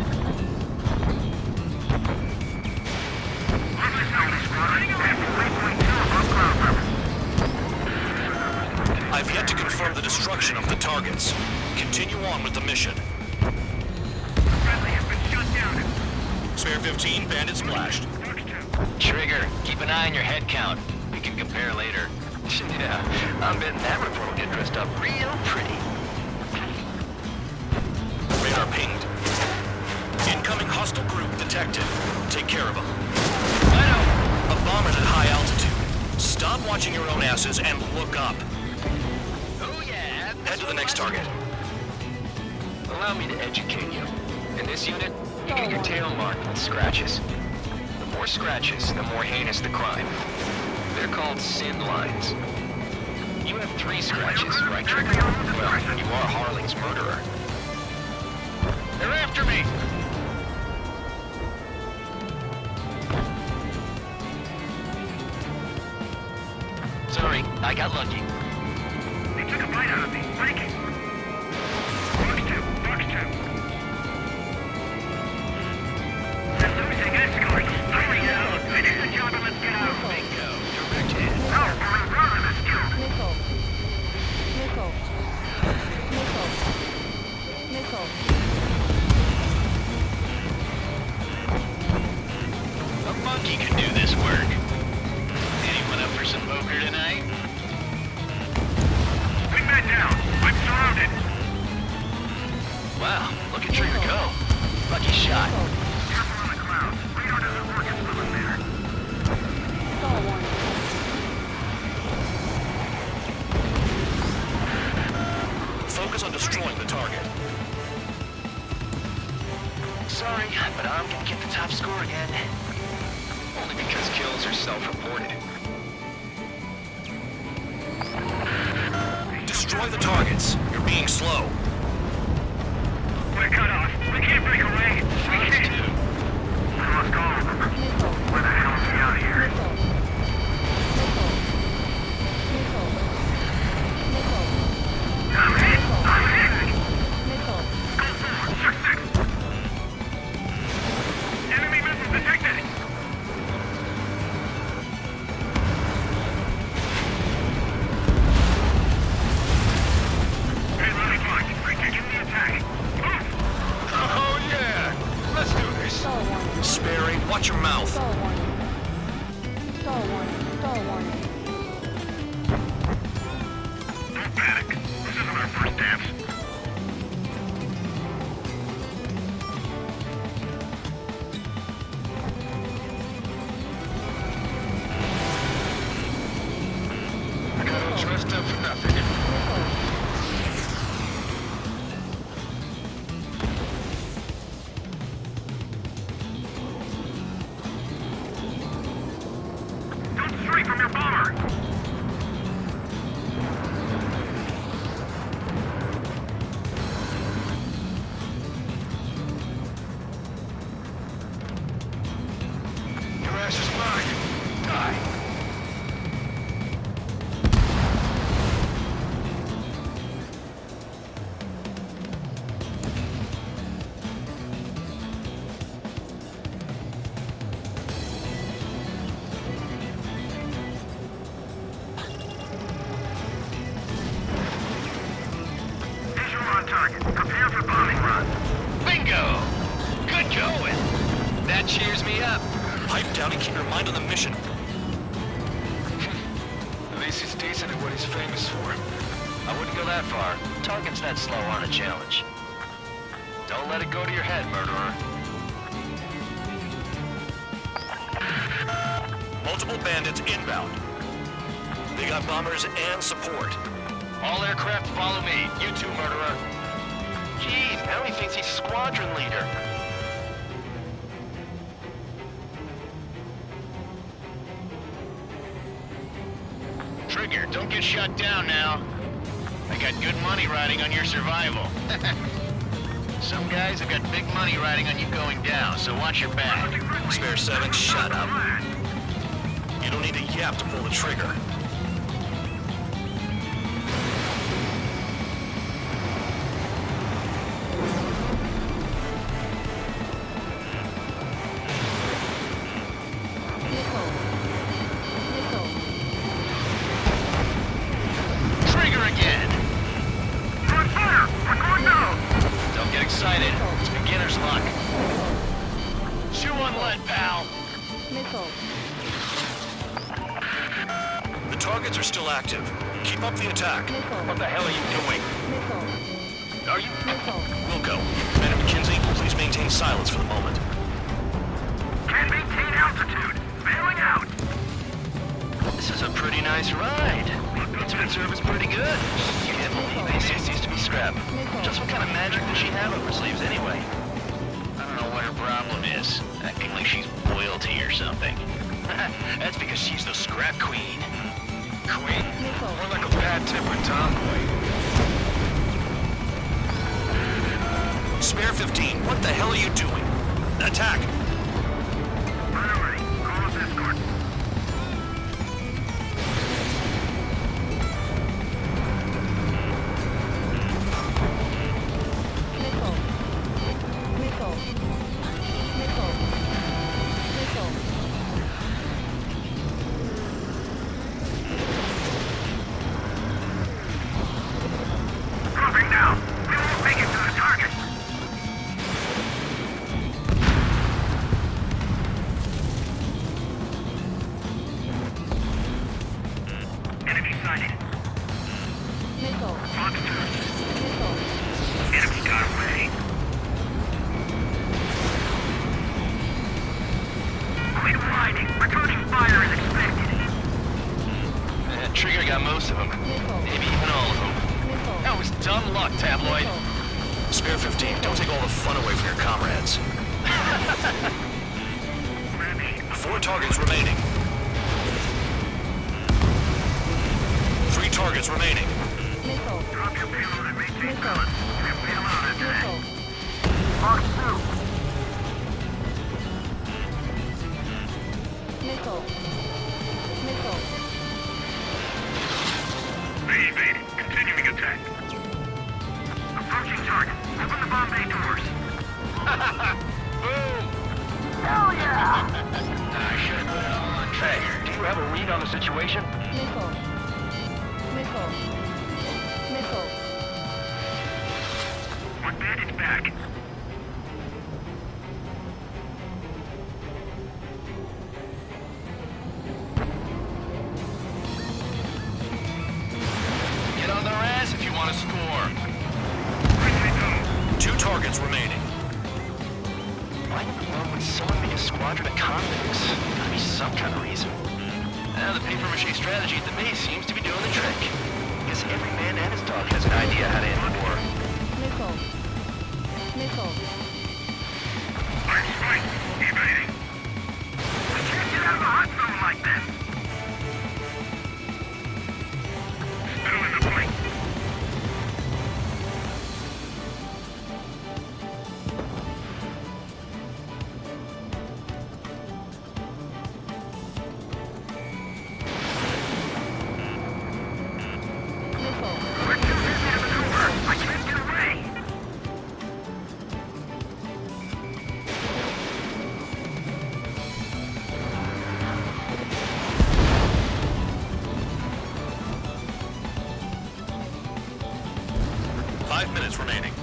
I've yet to confirm the destruction of the targets. Continue on with the mission. Friendly has been shut down. Spare 15, bandit splashed. Trigger, keep an eye on your head count. We can compare later. Yeah, I'm betting that report will get dressed up real pretty. Radar pinged. Incoming hostile group detected. Take care of them. A bomber's at high altitude. Stop watching your own asses and look up. Oh yeah. Head to the next target. Allow me to educate you. In this unit, you get your tail marked with scratches. The more scratches, the more heinous the crime. They're called sin lines. You have 3 scratches, right, Trigger? Well, you are Harling's murderer. They're after me! Sorry, I got lucky. They took a bite out of me. Breaking. Box 2. They're losing escorts. Hurry now. Finish the job and let's get out. Bingo. Direct hit. No, we're running this job. Missile. A monkey can do this work. Anyone up for some poker tonight? Wingman down. I'm surrounded. Wow, look at Trigger go. Lucky shot. Careful on the clouds. Radar doesn't work as well in there. Stall warning. Focus on destroying the target. Sorry, but I'm gonna get the top score again. Only because kills are self-reported. Destroy the targets. You're being slow. We're cut off. We can't break away. We can't. I lost all of them. Where the hell is he out of here? I'm hit! I'm hit! Go forward! 6-6! Enemy missile detected! Hey, Ronnie Clark, we're taking the attack. Move! Oh yeah! Let's do this. Stall warning. Sperry, watch your mouth. Stall warning. Stall warning. Stall warning. Don't panic. This isn't our first dance. I got all dressed up for nothing. Don't stray from your bomber! Your ass is mine. Die. Visual on target. Prepare for bombing run. Bingo! Good going. That cheers me up. Pipe down and keep your mind on the mission. At least he's decent at what he's famous for. I wouldn't go that far. Targets that slow aren't a challenge. Don't let it go to your head, murderer. Multiple bandits inbound. They got bombers and support. All aircraft follow me. You too, murderer. Geez, now he thinks he's squadron leader. Trigger, don't get shut down now. I got good money riding on your survival. Some guys have got big money riding on you going down, so watch your back. Spare 7, shut up. You don't need a yap to pull the trigger. Trigger again! You're on fire! We're going down! Don't get excited. It's beginner's luck. Chew on lead, pal. Missile. The targets are still active. Keep up the attack. What the hell are you doing? Missile. Are you? Missile. Wilco, Man and McKinsey, please maintain silence for the moment. Can't maintain altitude! Bailing out! This is a pretty nice ride. It's been service pretty good. Can't believe Ace seems to be scrap. Just what kind of magic does she have up her sleeves anyway? I don't know what her problem is. Acting like she's royalty or something. That's because she's the scrap queen. Queen? More like a bad-tempered tomboy. Spare 15, what the hell are you doing? Attack! Priority. Call us escort. Dropping now. We won't make it to the target. Enemy sighted. Fox 2. Enemy got away. Quit riding. Returning fire is expected. Trigger got most of them. Maybe even all of them. That was dumb luck, Tabloid. Spare 15, don't take all the fun away from your comrades. 4 targets remaining. 3 targets remaining. Drop your payload and maintain balance. We'll bail out after that. Fox 2. They evaded. Continuing attack. Approaching target. Open the bomb bay doors. Boom! Hell yeah! I should have put it on. Hey, do you have a read on the situation? One bandage back. Get on their ass if you want to score. 2 targets remaining. Why in the world would someone make a squadron of convicts? Gotta be some kind of reason. Now the paper-mache strategy at the base seems to be doing the trick. Guess every man and his dog has an idea how to end the war. Line strike. Evading. We can't get out of the hot zone like this. Still in the blink. We're too busy to maneuver. I can't get away. 5 minutes remaining.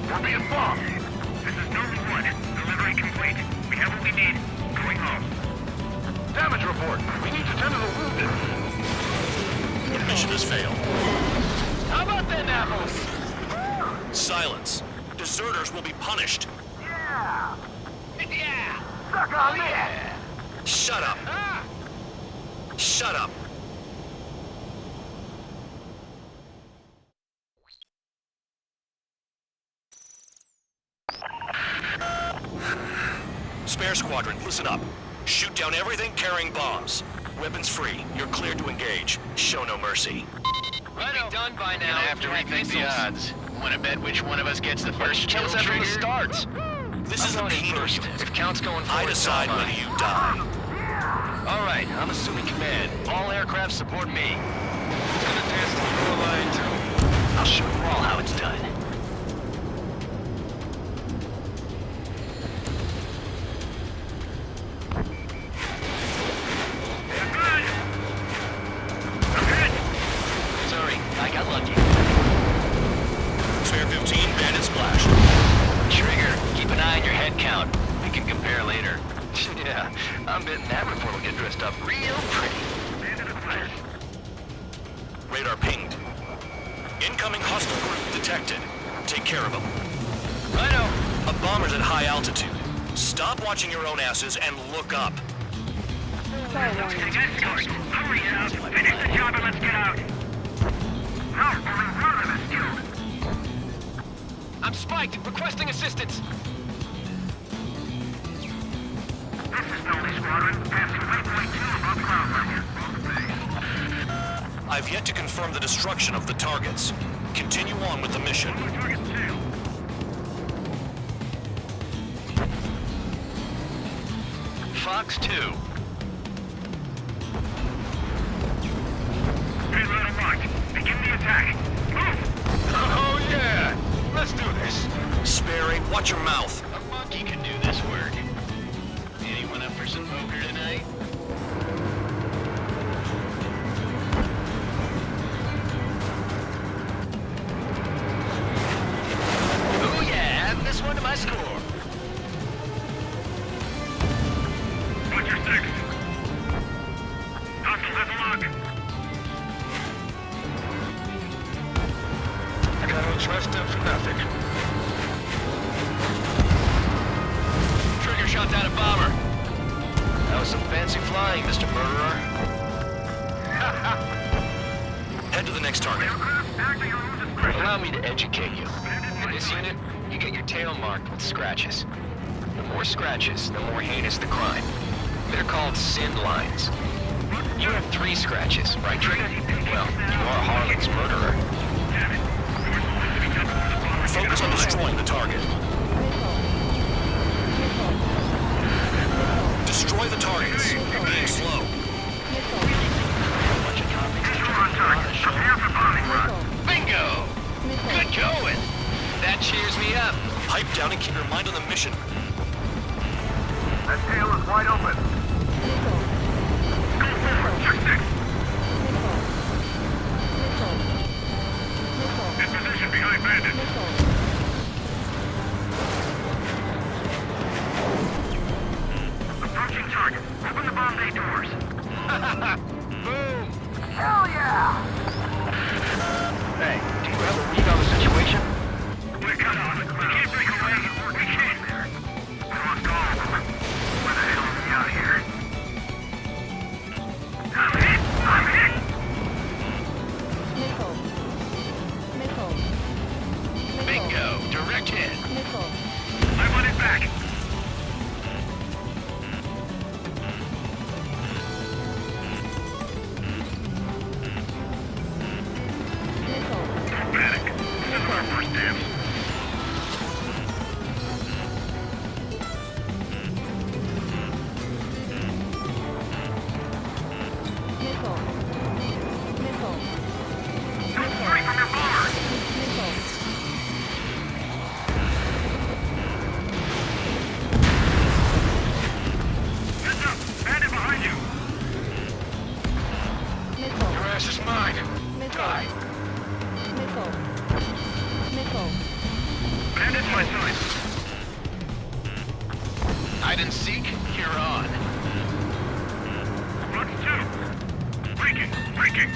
We're being bombed. This is Nova 1. Delivery complete. We have what we need. Going home. Damage report. We need to tend to the wounded. Your mission has failed. How about them apples? Silence. Deserters will be punished. Yeah! Yeah! Suck on this! Shut up. Shut up. Spare squadron, listen up. Shoot down everything carrying bombs. Weapons free. You're cleared to engage. Show no mercy. Right done by now. Gonna have to rethink the odds. Wanna bet which one of us gets the first kill from the start? This is the Peter first. unit. If Count's going I forward, decide so am whether I. you die. All right, I'm assuming command. All aircraft support me. Who's gonna dance to the war line too? I'll show you all how it's done. Sorry, I got lucky. Spare 15, bandit splashed. Trigger, keep an eye on your head count. We can compare later. Yeah, I'm betting that report will get dressed up real pretty. Radar pinged. Incoming hostile group detected. Take care of them. Righto. A bomber's at high altitude. Stop watching your own asses and look up. Hurry up. Finish the job and let's get out. No, only one of them is killed. I'm spiked. Requesting assistance. This is Snowy Squadron, passing waypoint 2 above ground level. I've yet to confirm the destruction of the targets. Continue on with the mission. Target sail. Fox 2. Payload unlocked. Begin the attack. Move! Oh yeah! Let's do this. Sperry, watch your mouth. A monkey can do this work. Anyone up for some poker tonight? Oh yeah, add this one to my score. Watch your six. Hostile has a lock. I got all dressed up for nothing. Trigger shot down a bomber. That was some fancy flying, Mr. Murderer. Head to the next target. Allow me to educate you. In this unit, you get your tail marked with scratches. The more scratches, the more heinous the crime. They're called sin lines. You have 3 scratches, right, Trigger? Well, you are Harlan's murderer. Focus on destroying the target. Destroy the targets. You're being slow. Bingo! Good going! That cheers me up. Pipe down and keep your mind on the mission. That tail is wide open. Go forward, check six. In position behind bandit. Approaching target. Open the bomb bay doors. Boom! Hell yeah! Hey, do you have a read on the situation? We're cut off. We can't break away. We can't there. We lost all of them. Where the hell is he out of here? I'm hit! I'm hit! Bingo! Direct hit. I want it back. Don't panic. This is our first dance. Don't worry from your bomber. Heads up! Bandit behind you! Your ass is mine. Die. Bandit's my side. Hide and seek, you're on. Fox 2. Breaking! Breaking!